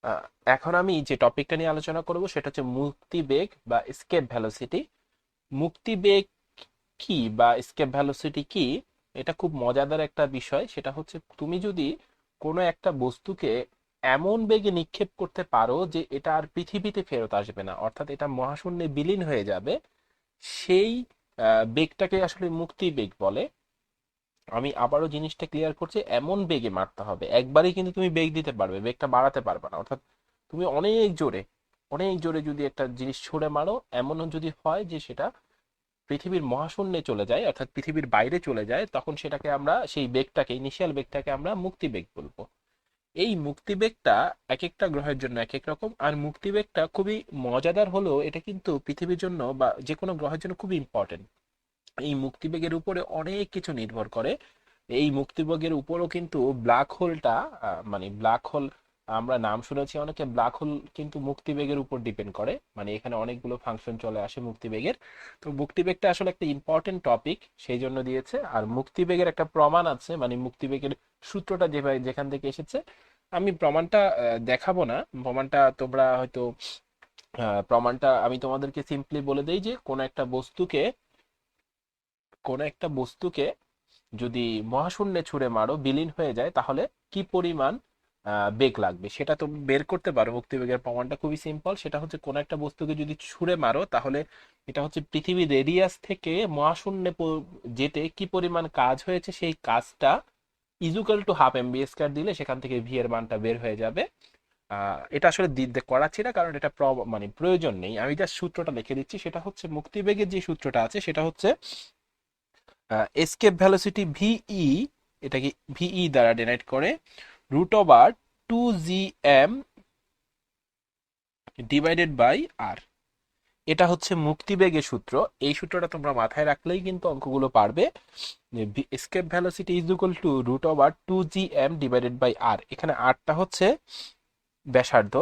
আহ, এখন আমি যে টপিকটা নিয়ে আলোচনা করব সেটা হচ্ছে মুক্তিবেগ বা এসকেপ ভেলোসিটি। মুক্তিবেগ কি বা এসকেপ ভেলোসিটি কি, এটা খুব মজাদার একটা বিষয়। সেটা হচ্ছে তুমি যদি কোনো একটা বস্তুকে এমন বেগে নিক্ষেপ করতে পারো যে এটা আর পৃথিবীতে ফেরত আসবে না, অর্থাৎ এটা মহাশূন্যে বিলীন হয়ে যাবে, সেই বেগটাকে আসলে মুক্তি বেগ বলে। আমি আবারও জিনিসটা ক্লিয়ার করছি, এমন বেগে মারতে হবে, একবারই কিন্তু তুমি বেগ দিতে পারবে, বেগটা বাড়াতে পারবে না। অর্থাৎ তুমি অনেক জোরে যদি একটা জিনিস ছুড়ে মারো, এমনও যদি হয় যে সেটা পৃথিবীর মহাশূন্যে চলে যায়, অর্থাৎ পৃথিবীর বাইরে চলে যায়, তখন সেটাকে আমরা, সেই বেগটাকে, ইনিশিয়াল বেগটাকে আমরা মুক্তিবেগ বলবো। এই মুক্তিবেগটা এক একটা গ্রহের জন্য এক এক রকম। আর মুক্তিবেগটা খুবই মজাদার হলো, এটা কিন্তু পৃথিবীর জন্য বা যে কোনো গ্রহের জন্য খুবই ইম্পর্টেন্ট। এই মুক্তিবেগের উপরে অনেক কিছু নির্ভর করে। এই মুক্তিবেগের উপরও কিন্তু ব্ল্যাক হোলটা, মানে ব্ল্যাক হোল, আমরা নাম শুনেছি অনেকে, ব্ল্যাক হোল কিন্তু মুক্তিবেগের উপর ডিপেন্ড করে। মানে এখানে অনেকগুলো ফাংশন চলে আসে মুক্তিবেগের। তো মুক্তিবেগটা আসলে একটা ইম্পর্টেন্ট টপিক, সেই জন্য দিয়েছে। আর মুক্তিবেগের একটা প্রমাণ আছে, মানে মুক্তিবেগের সূত্রটা যেভাবে যেখান থেকে এসেছে, আমি প্রমাণটা দেখাবো না। প্রমাণটা তোমরা হয়তো, প্রমাণটা আমি তোমাদেরকে সিম্পলি বলে দেই যে কোনো একটা বস্তুকে যদি মহাশূন্যে ছুঁড়ে মারো, বিলীন হয়ে যায়, তাহলে কি পরিমাণ বেগ লাগবে সেটা তো বের করতে পারো। মুক্তিবেগের প্রমাণটা খুবই সিম্পল। সেটা হচ্ছে কোন একটা বস্তুকে যদি ছুঁড়ে মারো, তাহলে এটা হচ্ছে পৃথিবীর রেডিয়াস থেকে মহাশূন্যে যেতে কি পরিমাণ কাজ হয়েছে, সেই কাজটা = 1/2 mv² দিলে সেখান থেকে ভি এর মানটা বের হয়ে যাবে। এটা আসলে দিতে করাচ্ছি না, কারণ এটা মানে প্রয়োজন নেই, আমি জাস্ট সূত্রটা লিখে দিচ্ছি। সেটা হচ্ছে মুক্তিবেগের যে সূত্রটা আছে সেটা হচ্ছে এসকেপ ভেলোসিটি ভিই, এটাকে ভিই দ্বারা ডিনাইট করে √2gm ডিভাইডেড বাই আর। এটা হচ্ছে মুক্তিবেগের সূত্র। এই সূত্রটা তোমরা মাথায় রাখলেই কিন্তু অঙ্কগুলো পারবে। Escape velocity = √2gm divided by r. এখানে আরটা হচ্ছে ব্যাসার্ধ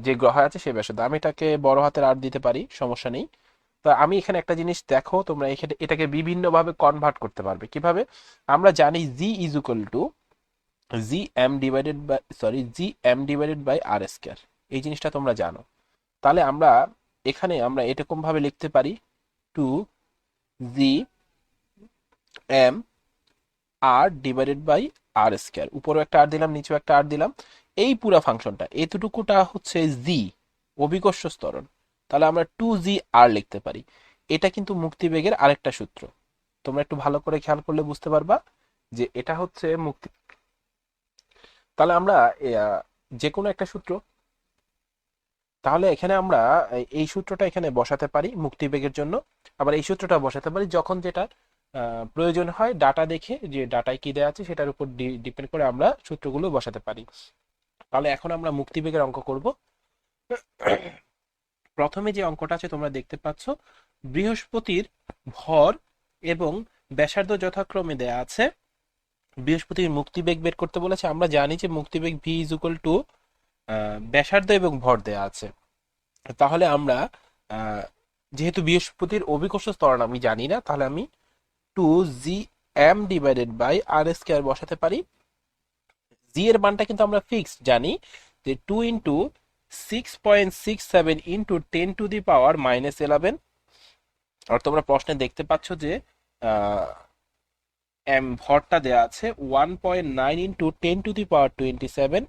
যে গ্রহ আছে সেই ব্যাসার্ধ, আমি এটাকে বড় হাতের আর দিতে পারি, সমস্যা নেই। তো আমি এখানে একটা জিনিস দেখো, তোমরা এখানে এটাকে বিভিন্ন ভাবে কনভার্ট করতে পারবে। কিভাবে? আমরা জানি g is equal to g m divided by r square, এই জিনিসটা তোমরা জানো। তাহলে আমরা এখানে আমরা এরকম ভাবে লিখতে পারি two g m r divided by r square, উপরেও একটা আর দিলাম, নিচেও একটা আর দিলাম। এই পুরো ফাংশনটা এতটুকুটা হচ্ছে জি, অভিকর্ষ ত্বরণ। তাহলে আমরা টু জি আর লিখতে পারি। এটা কিন্তু মুক্তিবেগের আরেকটা সূত্র, তোমরা একটু ভালো করে খেয়াল করলে বুঝতে পারবা যে এটা হচ্ছে মুক্তি। তাহলে আমরা যে কোনো একটা সূত্র, তাহলে এখানে আমরা এই সূত্রটা এখানে বসাতে পারি মুক্তিবেগের জন্য। আবার এই সূত্রটা বসাতে পারি যখন যেটা প্রয়োজন হয়, ডাটা দেখে যে ডাটায় কি দেওয়া আছে সেটার উপর ডিপেন্ড করে আমরা সূত্রগুলো বসাতে পারি। তাহলে এখন আমরা মুক্তিবেগের অঙ্ক করব। প্রথমে যে অঙ্কটা আছে তোমরা দেখতে পাচ্ছ, বৃহস্পতির ভর এবং ব্যাসার্ধ যথাক্রমে দেয়া আছে। বৃহস্পতির মুক্তিবেগ বের করতে বলেছে। আমরা জানি যে মুক্তিবেগ ভি ইজ ইকুয়াল টু ব্যাসার্ধ এবং ভর দেয়া আছে। তাহলে আমরা আহ, যেহেতু বৃহস্পতির অভিকর্ষ ত্বরণ আমি জানি না, তাহলে আমি two g m divided by r square বসাতে পারি। জি এর মানটা কিন্তু আমরা ফিক্সড জানি যে 2 × 6.67 ইন্টু 10⁻⁻11। আর তোমরা প্রশ্নে দেখতে পাচ্ছ যে এম ভরটা দেয়া আছে 1.9 ইন্টু 10⁻27।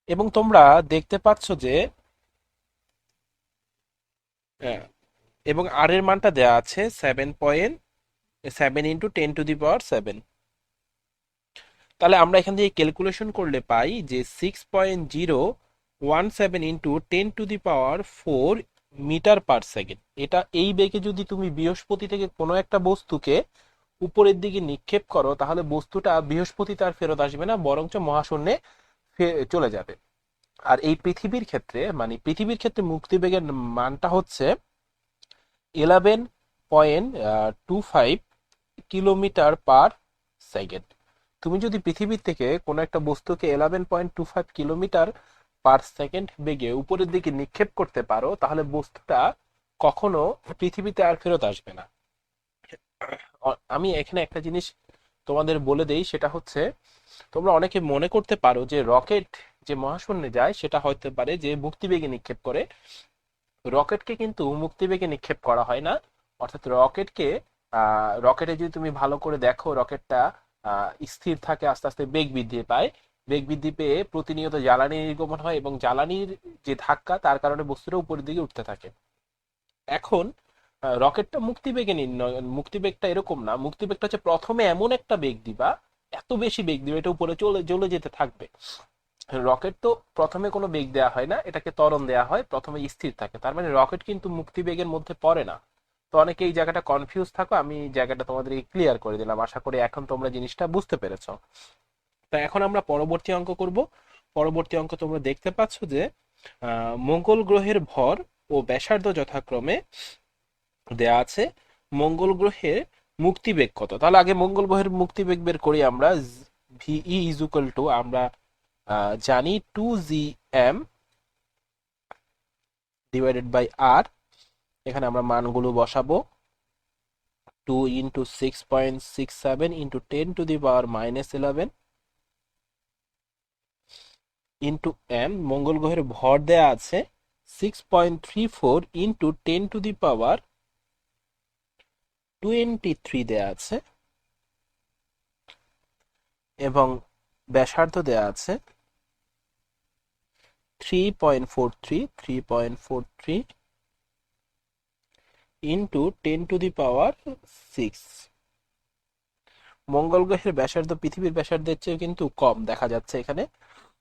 এবং তোমরা দেখতে পাচ্ছ যে আহ, এবং আর এর মানটা দেয়া আছে 7.7 ইন্টু 10⁻7। তাহলে আমরা এখান থেকে ক্যালকুলেশন করলে পাই যে 6.017 ইন্টু 10⁻4 মিটার পার সেকেন্ড। এটা এই বেগে যদি তুমি বৃহস্পতি থেকে কোনো একটা বস্তুকে উপরের দিকে নিক্ষেপ করো, তাহলে বস্তুটা বৃহস্পতিতে আর ফেরত আসবে না, বরঞ্চ মহাশূন্যে চলে যাবে। আর এই পৃথিবীর ক্ষেত্রে মুক্তিবেগের মানটা হচ্ছে 11.25 কিলোমিটার পার সেকেন্ড। তুমি যদি পৃথিবীর থেকে কোনো একটা বস্তুকে 11.25 কিলোমিটার পার সেকেন্ড বেগে উপরের দিকে নিক্ষেপ করতে পারো, তাহলে বস্তুটা কখনো পৃথিবীতে আর ফেরত আসবে না। আমি এখানে একটা জিনিস তোমাদের বলে দেই, সেটা হচ্ছে তোমরা অনেকে মনে করতে পারো যে রকেট যে মহাশূন্যে যায় সেটা হতে পারে যে মুক্তিবেগে নিক্ষেপ করে। রকেটকে কিন্তু মুক্তিবেগে নিক্ষেপ করা হয় না। অর্থাৎ রকেটে যদি তুমি ভালো করে দেখো, রকেটটা স্থির থাকে, আস্তে আস্তে বেগ বৃদ্ধি পায়। বেগ বৃদ্ধি পেয়ে প্রতিনিয়ত জ্বালানি নির্গমন হয় এবং জ্বালানির যে ধাক্কা তার কারণে বস্তুটা উপরের দিকে উঠতে থাকে। এখন রকেটটা মুক্তিবেগটা এরকম না। মুক্তিবেগটা হচ্ছে প্রথমে এমন একটা বেগ দিবা, এত বেশি বেগ দিবে এটা উপরে চলে চলে যেতে থাকবে। রকেট তো প্রথমে কোনো বেগ দেওয়া হয় না, এটাকে ত্বরণ দেওয়া হয়, প্রথমে স্থির থাকে। তার মানে রকেট কিন্তু মুক্তিবেগের মধ্যে পড়ে না। তো অনেকে এই জায়গাটা কনফিউজ থাকো, আমি এই জায়গাটা তোমাদেরকে ক্লিয়ার করে দিলাম। আশা করি এখন তোমরা জিনিসটা বুঝতে পেরেছো। তো এখন আমরা পরবর্তী অঙ্ক করব। পরবর্তী অঙ্ক তোমরা দেখতে পাচ্ছ যে মঙ্গল গ্রহের ভর ও ব্যাসার্ধ যথাক্রমে দেয়া আছে। মঙ্গল গ্রহের মুক্তিবেগ কত? তাহলে আগে মঙ্গল গ্রহের মুক্তিবেগ বের করি আমরা। ভিই ইজ ইকুয়াল টু, আমরা জানি 2gm ডিভাইডেড বাই আর। এখানে আমরা মানগুলো বসাবো। 2 × 6.67 ইন্টু 10⁻11 ইন্টু এম। মঙ্গল গ্রহের ভর দেয়া আছে 6.34 ইন্টু 10⁻23 দেয়া আছে। এবং ব্যাসার্ধ দেয়া আছে 3.43 ইন্টু 10⁻6। মঙ্গল গ্রহের ব্যাসার্ধ পৃথিবীর ব্যাসার্ধের চেয়ে কিন্তু কম দেখা যাচ্ছে এখানে।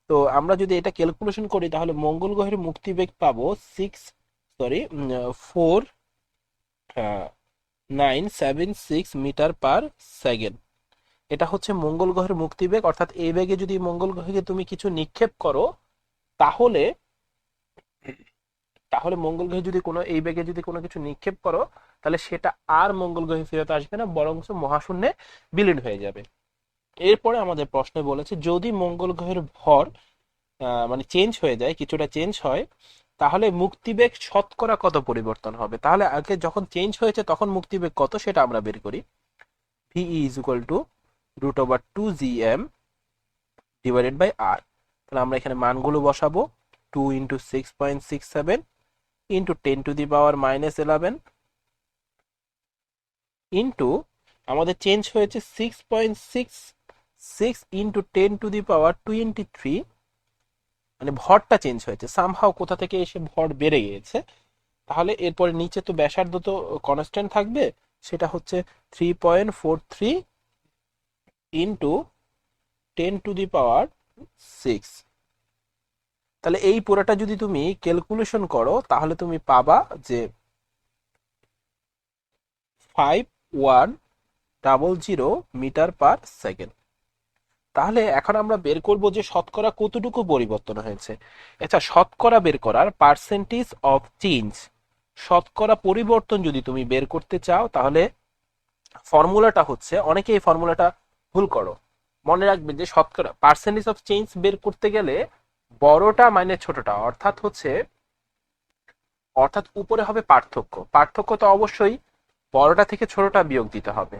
তো আমরা যদি এটা ক্যালকুলেশন করি, তাহলে মঙ্গল গ্রহের মুক্তিবেগ পাবো 4976 মিটার পার সেকেন্ড। এটা হচ্ছে মঙ্গল গ্রহের মুক্তিবেগ। অর্থাৎ এই বেগে যদি মঙ্গল গ্রহে তুমি কিছু নিক্ষেপ করো, তাহলে তাহলে মঙ্গল গ্রহে যদি কোনো এই বেগে যদি কোনো কিছু নিক্ষেপ করো, তাহলে সেটা আর মঙ্গল গ্রহে ফেরত আসবে না, বরঞ্চ মহাশূন্যে বিলীন হয়ে যাবে। এরপরে আমাদের প্রশ্নে বলেছে যদি মঙ্গল গ্রহের ভর মানে চেঞ্জ হয়ে যায়, কিছুটা চেঞ্জ হয়, তাহলে মুক্তিবেগ শতকরা কত পরিবর্তন হবে? তাহলে আগে যখন চেঞ্জ হয়েছে তখন মুক্তিবেগ কত সেটা আমরা বের করি। V e is equal to √2 gm divided by r. তাহলে আমরা এখানে মানগুলো বসাবো। 2 ইন্টু 6.67 ইন্টু 10⁻⁻11 ইন্টু আমাদের চেঞ্জ হয়েছে 6.66 ইন্টু 10⁻23, মানে ভরটা চেঞ্জ হয়েছে সামহাও, কোথা থেকে এসে ভর বেড়ে গিয়েছে। তাহলে এরপরে নিচে তো ব্যাসার্ধ তো কনস্ট্যান্ট থাকবে, সেটা হচ্ছে 3.43 ইন্টু 10⁻6। তাহলে এই পুরোটা যদি তুমি ক্যালকুলেশন করো তাহলে তুমি পাবা যে 5100 মিটার পার সেকেন্ড। তাহলে এখন আমরা বের করব যে শতকরা কতটুকু পরিবর্তন হয়েছে। আচ্ছা, শতকরা বের করার পার্সেন্টেজ অফ চেঞ্জ, শতকরা পরিবর্তন যদি তুমি বের করতে চাও তাহলে ফর্মুলাটা হচ্ছে, অনেকে এই ফর্মুলাটা ভুল করো, মনে রাখবে যে শতকরা পার্সেন্টেজ অফ চেঞ্জ বের করতে গেলে বড়টা মাইনাস ছোটটা, অর্থাৎ উপরে হবে পার্থক্য, পার্থক্য তো অবশ্যই বড়টা থেকে ছোটটা বিয়োগ দিতে হবে।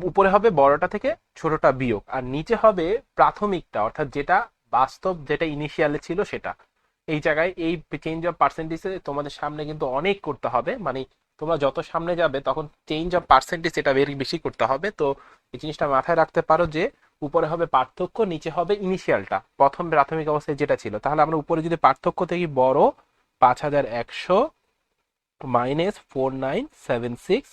উপরে হবে বড়টা থেকে ছোটটা বিয়োগ, আর নিচে হবে প্রাথমিকটা, অর্থাৎ যেটা বাস্তব, যেটা ইনিশিয়ালে ছিল সেটা। এই জায়গায় এই চেঞ্জ অফ পার্সেন্টেজে তোমাদের সামনে কিন্তু অনেক করতে হবে, মানে তোমরা যত সামনে যাবে তখন চেঞ্জ অফ পার্সেন্টেজ এটা বেশি করতে হবে। তো এই জিনিসটা মাথায় রাখতে পারো যে উপরে হবে পার্থক্য, নিচে হবে ইনিশিয়ালটা, প্রথম প্রাথমিক অবস্থায় যেটা ছিল। তাহলে আমরা উপরে যদি পার্থক্য থেকে বড় 5100 মাইনাস 4976,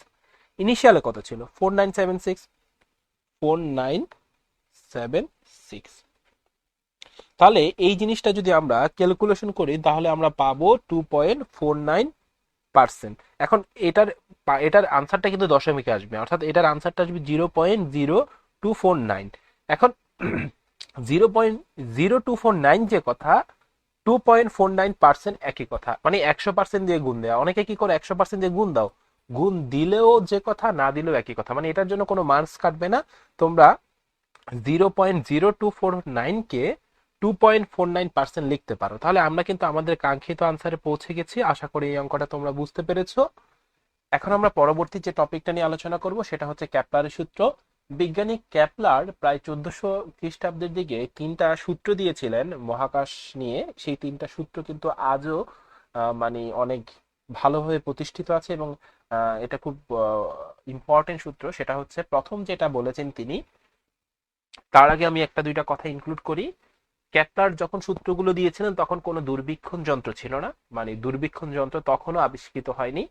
ইনিশিয়ালে কত ছিল? 4976। তাহলে এই জিনিসটা যদি আমরা ক্যালকুলেশন করি তাহলে আমরা পাবো 2.49%। এখন এটার আনসারটা কিন্তু দশমিকে আসবে, অর্থাৎ এটার আনসারটা আসবে 0.0249। এখন 0.0249 যে কথা, 2.49% একই কথা, মানে 100% দিয়ে গুণ দেওয়া। অনেকে কি করে 100% দিয়ে গুণ দাও, গুণ দিলেও যে কথা, না দিলেও একই কথা, মানে এটার জন্য কোনো মার্কস কাটবে না। তোমরা 0.0249 কে 2.49% লিখতে পারো। তাহলে আমরা কিন্তু আমাদের কাঙ্ক্ষিত আনসারে পৌঁছে গেছি। আশা করি এই অঙ্কটা তোমরা বুঝতে পেরেছো। এখন আমরা পরবর্তী যে টপিকটা নিয়ে আলোচনা করব সেটা হচ্ছে ক্যাপলারের সূত্র। বিজ্ঞানী ক্যাপলার প্রায় 1400 খ্রিস্টাব্দের দিকে তিনটা সূত্র দিয়েছিলেন মহাকাশ নিয়ে। সেই তিনটা সূত্র কিন্তু আজও মানে অনেক ভালোভাবে প্রতিষ্ঠিত আছে, এবং এটা খুব ইম্পর্টেন্ট সূত্র। সেটা হচ্ছে প্রথম যেটা বলেছেন তিনি, তার আগে আমি একটা দুইটা কথা ইনক্লুড করি। ক্যাপলার যখন সূত্রগুলো দিয়েছিলেন তখন কোনো দূরবীক্ষণ যন্ত্র ছিল না, মানে দূরবীক্ষণ যন্ত্র তখনও আবিষ্কৃত হয়নি,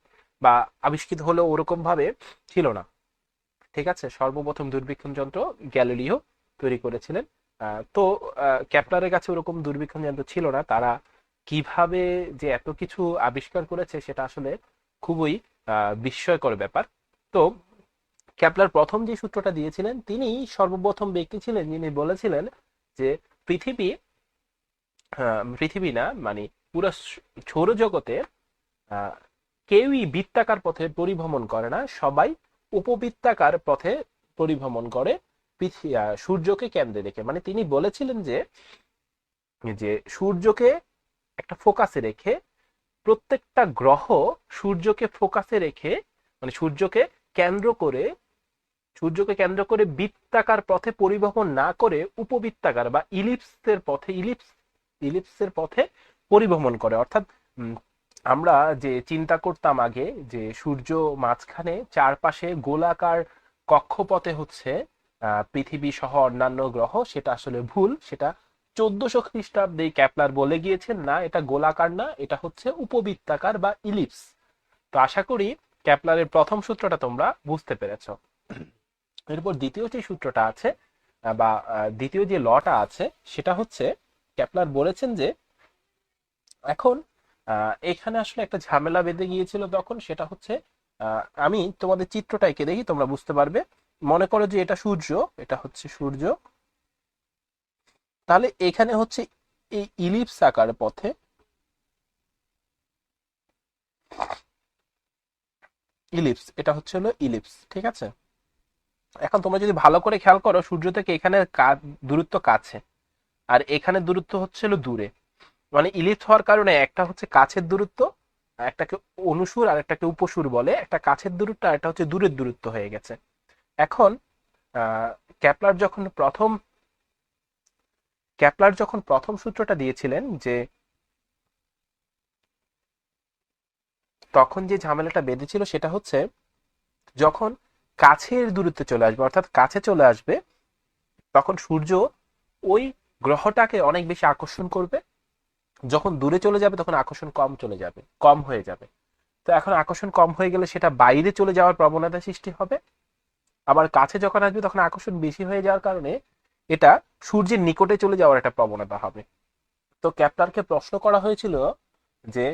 বা আবিষ্কৃত হলেও ওরকম ভাবে ছিল না। ঠিক আছে, সর্বপ্রথম দূরবীক্ষণ যন্ত্র গ্যালিলিও তৈরি করেছিলেন। তো ক্যাপলারের কাছে ওরকম দূরবীক্ষণ যন্ত্র ছিল না। তারা কিভাবে যে এত কিছু আবিষ্কার করেছে সেটা আসলে খুবই বিস্ময়কর ব্যাপার। তো ক্যাপলার প্রথম যে সূত্রটা দিয়েছিলেন, তিনি সর্বপ্রথম ব্যক্তি ছিলেন যিনি বলেছিলেন যে পৃথিবী পৃথিবী না, মানে পুরো সৌরজগতে আহ, কেউই বৃত্তাকার পথে পরিভ্রমণ করে না, সবাই উপবৃত্তাকার পথে পরিভ্রমণ করে সূর্যকে কেন্দ্রে রেখে। মানে তিনি বলেছিলেন যে যে সূর্যকে একটা ফোকাসে রেখে, প্রত্যেকটা গ্রহ সূর্যকে ফোকাসে রেখে, মানে সূর্যকে কেন্দ্র করে বৃত্তাকার পথে পরিভ্রমণ না করে উপবৃত্তাকার বা ইলিপসের পথে পরিভ্রমণ করে। অর্থাৎ আমরা যে চিন্তা করতাম আগে যে সূর্য মাঝখানে, চারপাশে গোলাকার কক্ষপথে হচ্ছে পৃথিবী সহ অন্যান্য গ্রহ, সেটা আসলে ভুল। সেটা 1400 খ্রিস্টাব্দে ক্যাপলার বলে গিয়েছেন, না এটা গোলাকার না, এটা হচ্ছে উপবৃত্তাকার বা ইলিপস। তো আশা করি ক্যাপলারের প্রথম সূত্রটা তোমরা বুঝতে পেরেছো। এরপর দ্বিতীয় যে সূত্রটা আছে, বা দ্বিতীয় যে লটা আছে, সেটা হচ্ছে ক্যাপলার বলেছেন যে এখন এখানে আসলে একটা ঝামেলা বেঁধে গিয়েছিল তখন। সেটা হচ্ছে, আমি তোমাদের চিত্রটা এঁকে দেখি, তোমরা বুঝতে পারবে। মনে করো যে এটা সূর্য, এটা হচ্ছে সূর্য। তাহলে এখানে হচ্ছে এই ইলিপস আকার পথে, এটা হচ্ছে হলো ইলিপস, ঠিক আছে। এখন তোমরা যদি ভালো করে খেয়াল করো, সূর্য থেকে এখানে দূরত্ব কাছে, আর এখানে দূরত্ব হচ্ছে হলো দূরে। মানে ইলিপ্স হওয়ার কারণে একটা হচ্ছে কাছের দূরত্ব, একটাকে অনুসুর আর একটাকে উপসুর বলে, একটা কাছের দূরত্ব আর একটা হচ্ছে দূরের দূরত্ব হয়ে গেছে। এখন আহ, ক্যাপলার যখন প্রথম ক্যাপলার যখন প্রথম সূত্রটা দিয়েছিলেন, যে তখন যে ঝামেলাটা বেঁধেছিল সেটা হচ্ছে যখন কাছের দূরত্বে চলে আসবে, অর্থাৎ কাছে চলে আসবে, তখন সূর্য ওই গ্রহটাকে অনেক বেশি আকর্ষণ করবে। যখন দূরে চলে যাবে তখন আকর্ষণ কম হয়ে যাবে। তো এখন আকর্ষণ কম হয়ে গেলে সেটা বাইরে চলে যাওয়ার প্রবণতা সৃষ্টি হবে। আবার কাছে যখন আসবে তখন আকর্ষণ বেশি হয়ে যাওয়ার কারণে এটা সূর্যের নিকটে চলে যাওয়ার একটা প্রবণতা হবে। তো ক্যাপ্লারকে প্রশ্ন করা হয়েছিল যে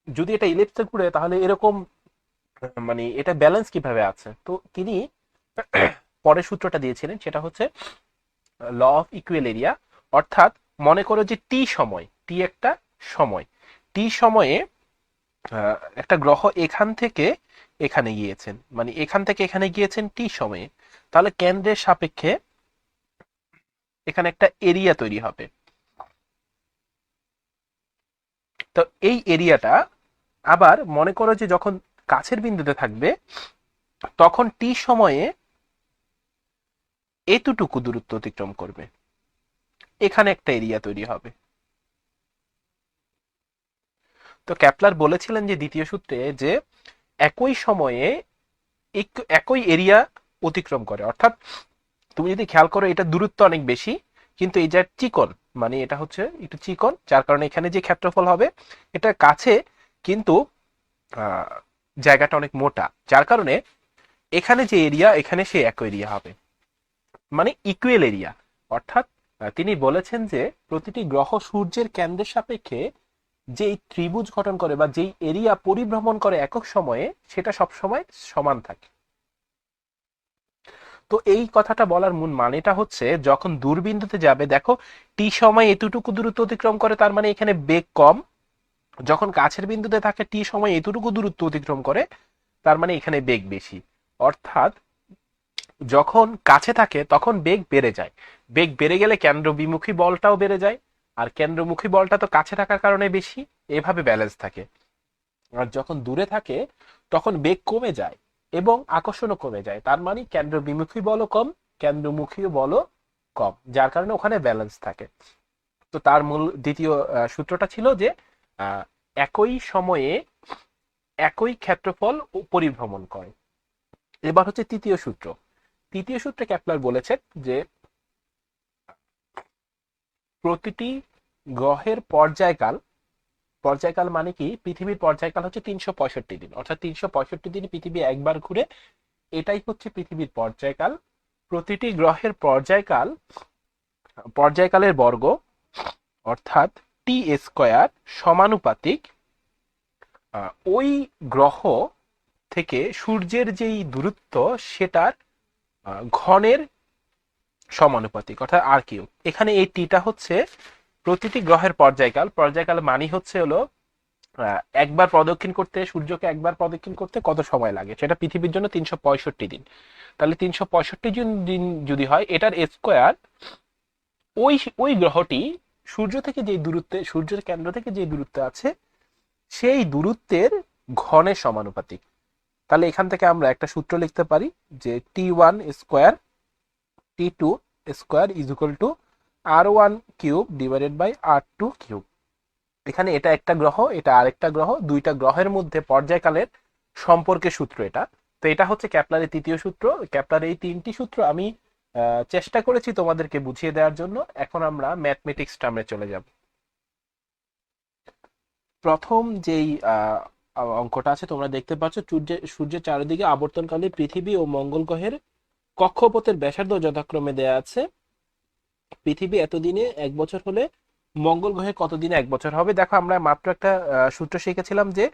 যদি এটা ইলিপসে ঘুরে তাহলে এরকম মানে এটা ব্যালেন্স কিভাবে আছে। তো তিনি পরের সূত্রটা দিয়েছিলেন, সেটা হচ্ছে ল অফ ইকুয়াল এরিয়া। অর্থাৎ মনে করো যে টি একটা সময়, টি সময়ে একটা গ্রহ এখান থেকে এখানে গিয়েছেন, মানে এখান থেকে এখানে গিয়েছেন টি সময়ে, তাহলে কেন্দ্রের সাপেক্ষে এখানে একটা এরিয়া তৈরি হবে। তো এই এরিয়াটা আবার মনে করো যে যখন কাছের বিন্দুতে থাকবে তখন টি সময়ে এতটুকু দূরত্ব অতিক্রম করবে, এখানে একটা এরিয়া তৈরি হবে। তো ক্যাপলার বলেছিলেন যে দ্বিতীয় সূত্রে যে একই সময়ে একই এরিয়া অতিক্রম করে। অর্থাৎ তুমি যদি খেয়াল করো এটা দূরত্ব অনেক বেশি, কিন্তু এই যে চিকন, মানে এটা হচ্ছে একটু চিকন, যার কারণে এখানে যে ক্ষেত্রফল হবে এটা কাছে, কিন্তু আহ, জায়গাটা অনেক মোটা, যার কারণে এখানে যে এরিয়া এখানে সে একই এরিয়া হবে, মানে ইকুয়াল এরিয়া। অর্থাৎ তিনি বলেছেন যে প্রতিটি গ্রহ সূর্যের কেন্দ্রের সাপেক্ষে যেই ত্রিভুজ গঠন করে বা যেই এরিয়া পরিভ্রমণ করে একক সময়ে সেটা সব সময় সমান থাকে। তো এই কথাটা বলার মূল মানেটা হচ্ছে যখন দূরবিন্দুতে যাবে, দেখো টি সময় এতটুকু দূরত্ব অতিক্রম করে, তার মানে এখানে বেগ কম। যখন কাছের বিন্দুতে থাকে টি সময় এতটুকু দূরত্ব অতিক্রম করে, তার মানে এখানে বেগ বেশি। অর্থাৎ যখন কাছে থাকে তখন বেগ বেড়ে যায়, বেগ বেড়ে গেলে কেন্দ্রবিমুখী বলটাও বেড়ে যায়, আর কেন্দ্রমুখী বলটা তো কাছে থাকার কারণে বেশি, এভাবে ব্যালেন্স থাকে। আর যখন দূরে থাকে তখন বেগ কমে যায় এবং আকর্ষণও কমে যায়, তার মানে কেন্দ্রবিমুখী বলও কম, কেন্দ্রমুখী বলও কম, যার কারণে ওখানে ব্যালেন্স থাকে। তো তার মূল দ্বিতীয় সূত্রটা ছিল যে আহ, একই সময়ে একই ক্ষেত্রফল পরিভ্রমণ করে। এবার হচ্ছে তৃতীয় সূত্রে ক্যাপলার বলেছেন যে প্রতিটি গ্রহের পর্যায়কাল মানে কি, পৃথিবীর পর্যায়কাল হচ্ছে 365 দিন, অর্থাৎ 365 দিন পৃথিবী একবার ঘুরে, এটাই হচ্ছে পৃথিবীর পর্যায়কাল। প্রতিটি গ্রহের পর্যায়কালের বর্গ, অর্থাৎ টি স্কয়ার সমানুপাতিক ওই গ্রহ থেকে সূর্যের যেই দূরত্ব সেটার ঘনের সমানুপাতিক, অর্থাৎ আর কিউ। এখানে এই টিটা হচ্ছে প্রতিটি গ্রহের পর্যায়কাল মানি হচ্ছে হলো একবার প্রদক্ষিণ করতে, সূর্যকে একবার প্রদক্ষিণ করতে কত সময় লাগে, সেটা পৃথিবীর জন্য 365 দিন। তাহলে 365 দিন যদি হয়, এটার স্কোয়ার ওই ওই গ্রহটি সূর্যের কেন্দ্র থেকে যে দূরত্বে আছে সেই দূরত্বের ঘনের সমানুপাতিক। তাহলে এখান থেকে আমরা একটা সূত্র লিখতে পারি যে T1 square T2 square is equal to R1 cube divided by R2 cube. এখানে এটা একটা গ্রহ, এটা আরেকটা গ্রহ, দুইটা গ্রহের মধ্যে পর্যায়কালের সম্পর্কের সূত্র এটা। তো এটা হচ্ছে ক্যাপলারের তৃতীয় সূত্র। ক্যাপলারের এই তিনটি সূত্র আমি চেষ্টা করেছি তোমাদেরকে বুঝিয়ে দেওয়ার জন্য। এখন আমরা ম্যাথমেটিক্স টার্মে চলে যাব। প্রথম যেই অঙ্কটা আছে তোমরা দেখতে পাচ্ছ, সূর্যের চারিদিকে আবর্তনকালে পৃথিবী ও মঙ্গল গ্রহের কক্ষপথের ব্যাসার্ধ যথাক্রমে দেয়া আছে। পৃথিবী এতদিনে 1 বছর হলে মঙ্গল গ্রহের কতদিনে 1 বছর হবে। দেখো আমরা মাত্র একটা সূত্র শিখেছিলাম যে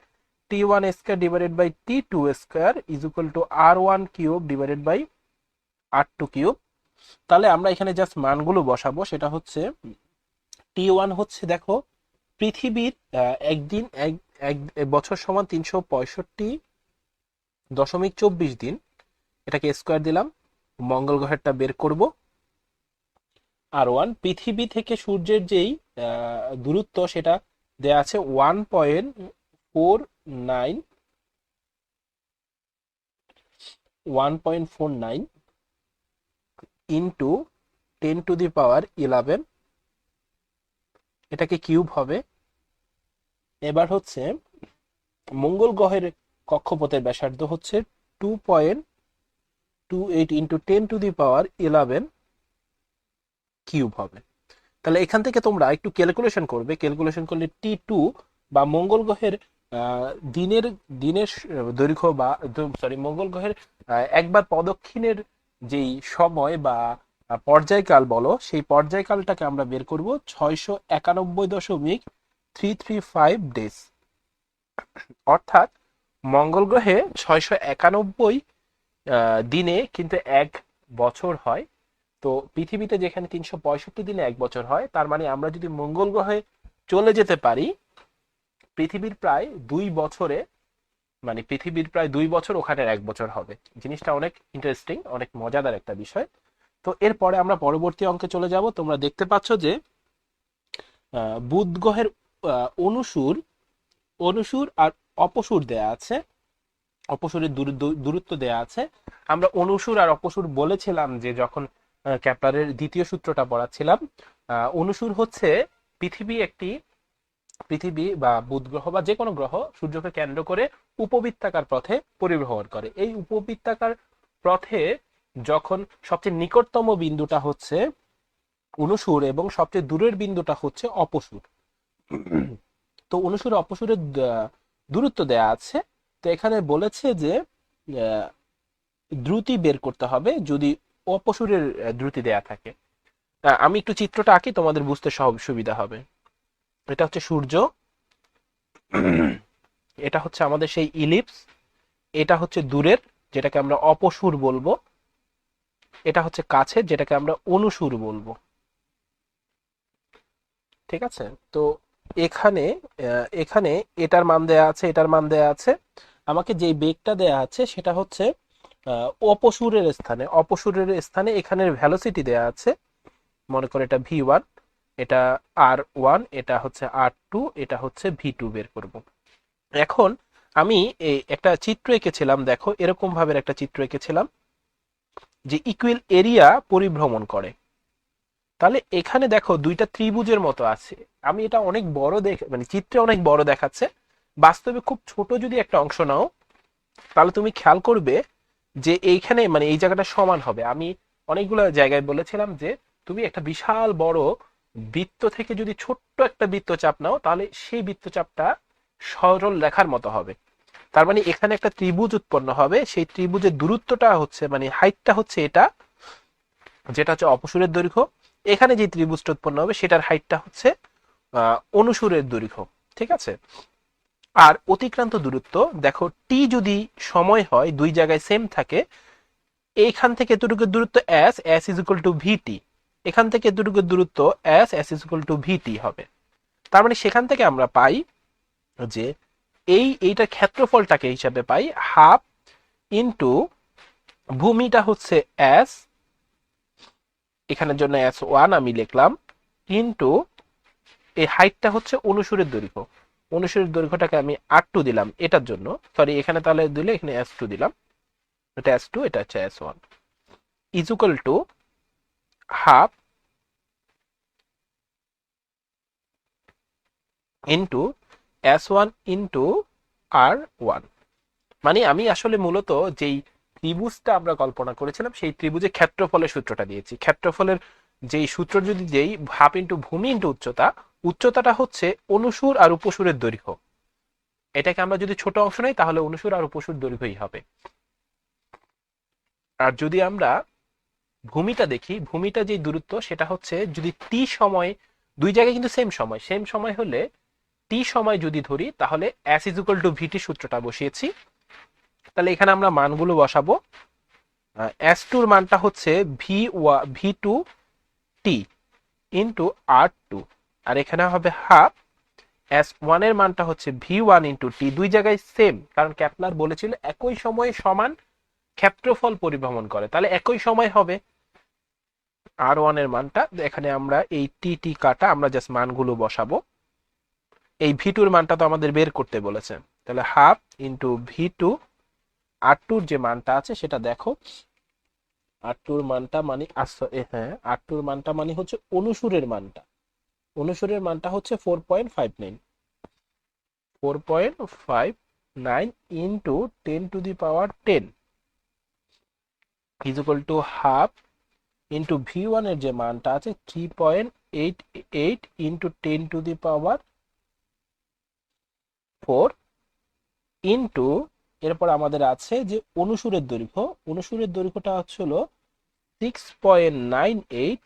T1 square divided by T2 square is equal to R1 cube divided by R2 cube. তাহলে আমরা এখানে জাস্ট মানগুলো বসাবো। সেটা হচ্ছে T1 হচ্ছে, দেখো পৃথিবীর একদিন এক এক বছর সমান 365.24 দিন, এটাকে স্কোয়ার দিলাম, মঙ্গল গ্রহেরটা বের করব। R1। পৃথিবী থেকে সূর্যের যেই দূরত্ব সেটা দেয়া আছে 1.49 ইন্টু 10⁻11, এটাকে কিউব হবে। এবার হচ্ছে মঙ্গল গ্রহের কক্ষপথের ব্যাসার্ধ হচ্ছে 2.28 ইন্টু 10⁻11 কিউব হবে। তাহলে এখান থেকে তোমরা একটু ক্যালকুলেশন করবে, ক্যালকুলেশন করলে T2 বা মঙ্গল গ্রহের দিনের দিনের দৈর্ঘ্য বা মঙ্গল গ্রহের একবার প্রদক্ষিণের যেই সময় বা পর্যায়কাল বলো, সেই পর্যায়কালটাকে আমরা বের করব 691.335 ডেজ। অর্থাৎ মঙ্গল গ্রহে 691 দিনে কিন্তু এক বছর হয়। তো পৃথিবীতে যেখানে 365 দিনে এক বছর হয়, তার মানে আমরা যদি মঙ্গল গ্রহে চলে যেতে পারি, পৃথিবীর প্রায় 2 বছরে, মানে পৃথিবীর প্রায় 2 বছর ওখানে এক বছর হবে। জিনিসটা অনেক ইন্টারেস্টিং, অনেক মজাদার একটা বিষয়। তো এরপরে আমরা পরবর্তী অঙ্কে চলে যাব। তোমরা দেখতে পাচ্ছ যে বুধ গ্রহের অনুসুর অনুসুর আর অপসুর দেয়া আছে, অপসুরের দূরত্ব দেয়া আছে। আমরা অনুসুর আর অপসুর বলেছিলাম যে যখন ক্যাপলারের দ্বিতীয় সূত্রটা পড়াচ্ছিলাম। অনুসুর হচ্ছে পৃথিবী বা বুধ গ্রহ বা যে কোনো গ্রহ সূর্যকে কেন্দ্র করে উপবৃত্তাকার পথে পরিভ্রমণ করে। এই উপবৃত্তাকার পথে যখন সবচেয়ে নিকটতম বিন্দুটা হচ্ছে অনুসুর এবং সবচেয়ে দূরের বিন্দুটা হচ্ছে অপসুর। তো অনুসুর অপসুরের দূরত্ব দেয়া আছে। তো এখানে বলেছে যে দ্রুতি বের করতে হবে যদি অপসুরের দ্রুতি দেয়া থাকে। আমি একটু চিত্রটা আঁকি, তোমাদের বুঝতে সুবিধা হবে। এটা হচ্ছে সূর্য, এটা হচ্ছে আমাদের সেই ইলিপস, এটা হচ্ছে দূরের যেটাকে আমরা অপসুর বলবো, এটা হচ্ছে কাছের যেটাকে আমরা অনুসুর বলবো। ঠিক আছে? তো এখানে এখানে এটার মান দেয়া আছে, এটার মান দেয়া আছে। আমাকে যে বেগটা দেয়া আছে সেটা হচ্ছে অপসুরের স্থানে এখানের ভ্যালোসিটি দেয়া আছে। মনে করো এটা V1, এটা R1, এটা হচ্ছে R2, এটা হচ্ছে V2 বের করব। এখন আমি একটা চিত্র এঁকেছিলাম, দেখো এরকম ভাবে একটা চিত্র এঁকেছিলাম যে ইকুয়াল এরিয়া পরিভ্রমণ করে। তাহলে এখানে দেখো দুইটা ত্রিভুজের মতো আছে। আমি এটা অনেক বড় মানে চিত্রে অনেক বড় দেখাচ্ছে, বাস্তবে খুব ছোট যদি একটা অংশ নাও তাহলে তুমি খেয়াল করবে যে এইখানে মানে এই জায়গাটা সমান হবে। আমি অনেকগুলো জায়গায় বলেছিলাম যে তুমি একটা বিশাল বড় বৃত্ত থেকে যদি ছোট্ট একটা বৃত্তচাপ নাও তাহলে সেই বৃত্তচাপটা সরল রেখার মতো হবে। তার মানে এখানে একটা ত্রিভুজ উৎপন্ন হবে, সেই ত্রিভুজের দূরত্বটা হচ্ছে মানে হাইটটা হচ্ছে এটা, যেটা হচ্ছে অপসুরের দৈর্ঘ্য। এখানে যে ত্রিভুজটা উৎপন্ন হবে সেটার হাইটটা হচ্ছে অনুসুরের দৈর্ঘ্য। ঠিক আছে? আর অতিক্রান্ত দূরত্ব দেখো টি যদি সময় হয় দুই জায়গায় সেম থাকে, এইখান থেকে এতটুকু দূরত্ব s ইজ ইকুয়াল টু ভিটি, এখান থেকে এতটুকু দূরত্ব s ইজ ইকুয়াল টু ভিটি হবে। তার মানে সেখান থেকে আমরা পাই যে এইটার ক্ষেত্রফলটাকে হিসাবে পাই হাফ ইন্টু ভূমিটা হচ্ছে s, এখানের জন্য s1 আমি লিখলাম, ইন্টু এই হাইটটা হচ্ছে অনুসুরের দৈর্ঘ্য। অনুসুরের দৈর্ঘ্যটাকে আমি R2 দিলাম এটার জন্য, সরি এখানে তাহলে দিলে এখানে S2 দিলাম, এটা S2 এটা হচ্ছে S1 is equal to half into S1 into R1। মানে আমি আসলে মূলত যেই ত্রিভুজটা আমরা কল্পনা করেছিলাম সেই ত্রিভুজের ক্ষেত্রফলের সূত্রটা দিয়েছি। ক্ষেত্রফলের যেই সূত্র যদি দেই হাফ ইন্টু ভূমি ইন্টু উচ্চতা, উচ্চতাটা হচ্ছে অনুসুর আর উপসুরের দৈর্ঘ্য। এটাকে আমরা যদি ছোট অংশ নেই তাহলে অনুসুর আর উপসুর দৈর্ঘ্যই হবে। আর যদি আমরা ভূমিটা দেখি, ভূমিটা যে দূরত্ব সেটা হচ্ছে যদি টি সময়, দুই জায়গায় কিন্তু সেম সময় হলে টি সময় যদি ধরি তাহলে s ইজ ইকুয়াল টু ভিটি সূত্রটা বসিয়েছি। তাহলে এখানে আমরা মানগুলো বসাবো। S2 এর মানটা হচ্ছে V2 টি ইন্টু R2, আর এখানে হবে হাফ S1 এর মানটা হচ্ছে V1 ইন্টু টি, দুই জায়গায় সেম, কারণ ক্যাপলার বলেছিল একই সময়ে সমান ক্ষেত্রফল পরিভ্রমণ করে, তাহলে একই সময় হবে। R1 এর মানটা এখানে আমরা এই টি কাটা আমরা জাস্ট মানগুলো বসাবো। এই V2 এর মানটা তো আমাদের বের করতে বলেছে, তাহলে হাফ ইন্টু V2, R2 এর যে মানটা আছে সেটা দেখো। R2 এর মানটা মানে হ্যাঁ, R2 এর মানটা মানে হচ্ছে অনুসুরের মানটা। অনুসুরের মানটা হচ্ছে 4.59, 4.59 into 10⁻10 is equal to half into V1 এর যে মানটা আছে 3.88 ইন্টু 10⁻4 ইন্টু, এরপর আমাদের আছে যে অনুসুরের দৈর্ঘ্য, অনুসুরের দৈর্ঘ্যটা হচ্ছিল 6.98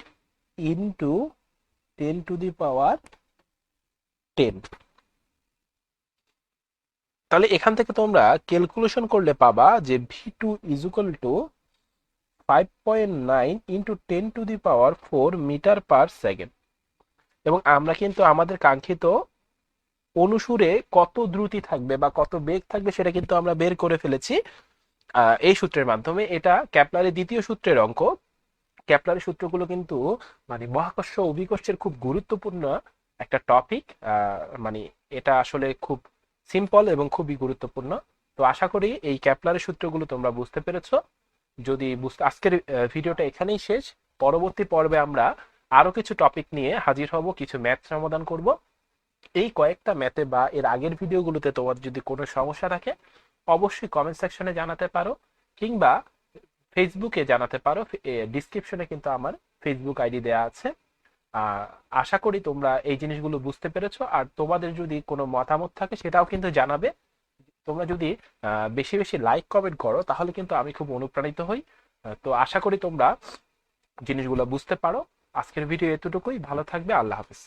ইন্টু 10⁻10। তাহলে এখান থেকে তোমরা ক্যালকুলেশন করলে পাবা যে V2 is equal to 5.9 into 10⁻4 metre per second. এবং আমরা কিন্তু আমাদের কাঙ্ক্ষিত অনুসুরে কত দ্রুতি থাকবে বা কত বেগ থাকবে সেটা কিন্তু আমরা বের করে ফেলেছি এই সূত্রের মাধ্যমে। এটা ক্যাপলারের দ্বিতীয় সূত্রের অঙ্ক। ক্যাপলারের সূত্রগুলো কিন্তু মানে মহাকর্ষ অভিকর্ষের খুব গুরুত্বপূর্ণ একটা টপিক। মানে এটা আসলে খুব সিম্পল এবং খুবই গুরুত্বপূর্ণ। তো আশা করি এই ক্যাপলারের সূত্রগুলো তোমরা বুঝতে পেরেছো। যদি আজকের ভিডিওটা এখানেই শেষ। পরবর্তী পর্বে আমরা আরো কিছু টপিক নিয়ে হাজির হব, কিছু ম্যাথ সমাধান করব। এই কয়েকটা ম্যাথে বা এর আগের ভিডিওগুলোতে তোমার যদি কোনো সমস্যা থাকে অবশ্যই কমেন্ট সেকশনে জানাতে পারো, কিংবা ফেসবুকে জানাতে পারো। ডিসক্রিপশনে কিন্তু আমার ফেসবুক আইডি দেয়া আছে। আশা করি তোমরা এই জিনিসগুলো বুঝতে পেরেছো। আর তোমাদের যদি কোনো মতামত থাকে সেটাও কিন্তু জানাবে। তোমরা যদি বেশি বেশি লাইক কমেন্ট করো তাহলে কিন্তু আমি খুব অনুপ্রাণিত হই। তো আশা করি তোমরা জিনিসগুলো বুঝতে পারো। আজকের ভিডিও এতটুকুই, ভালো থাকবে, আল্লাহ হাফেজ।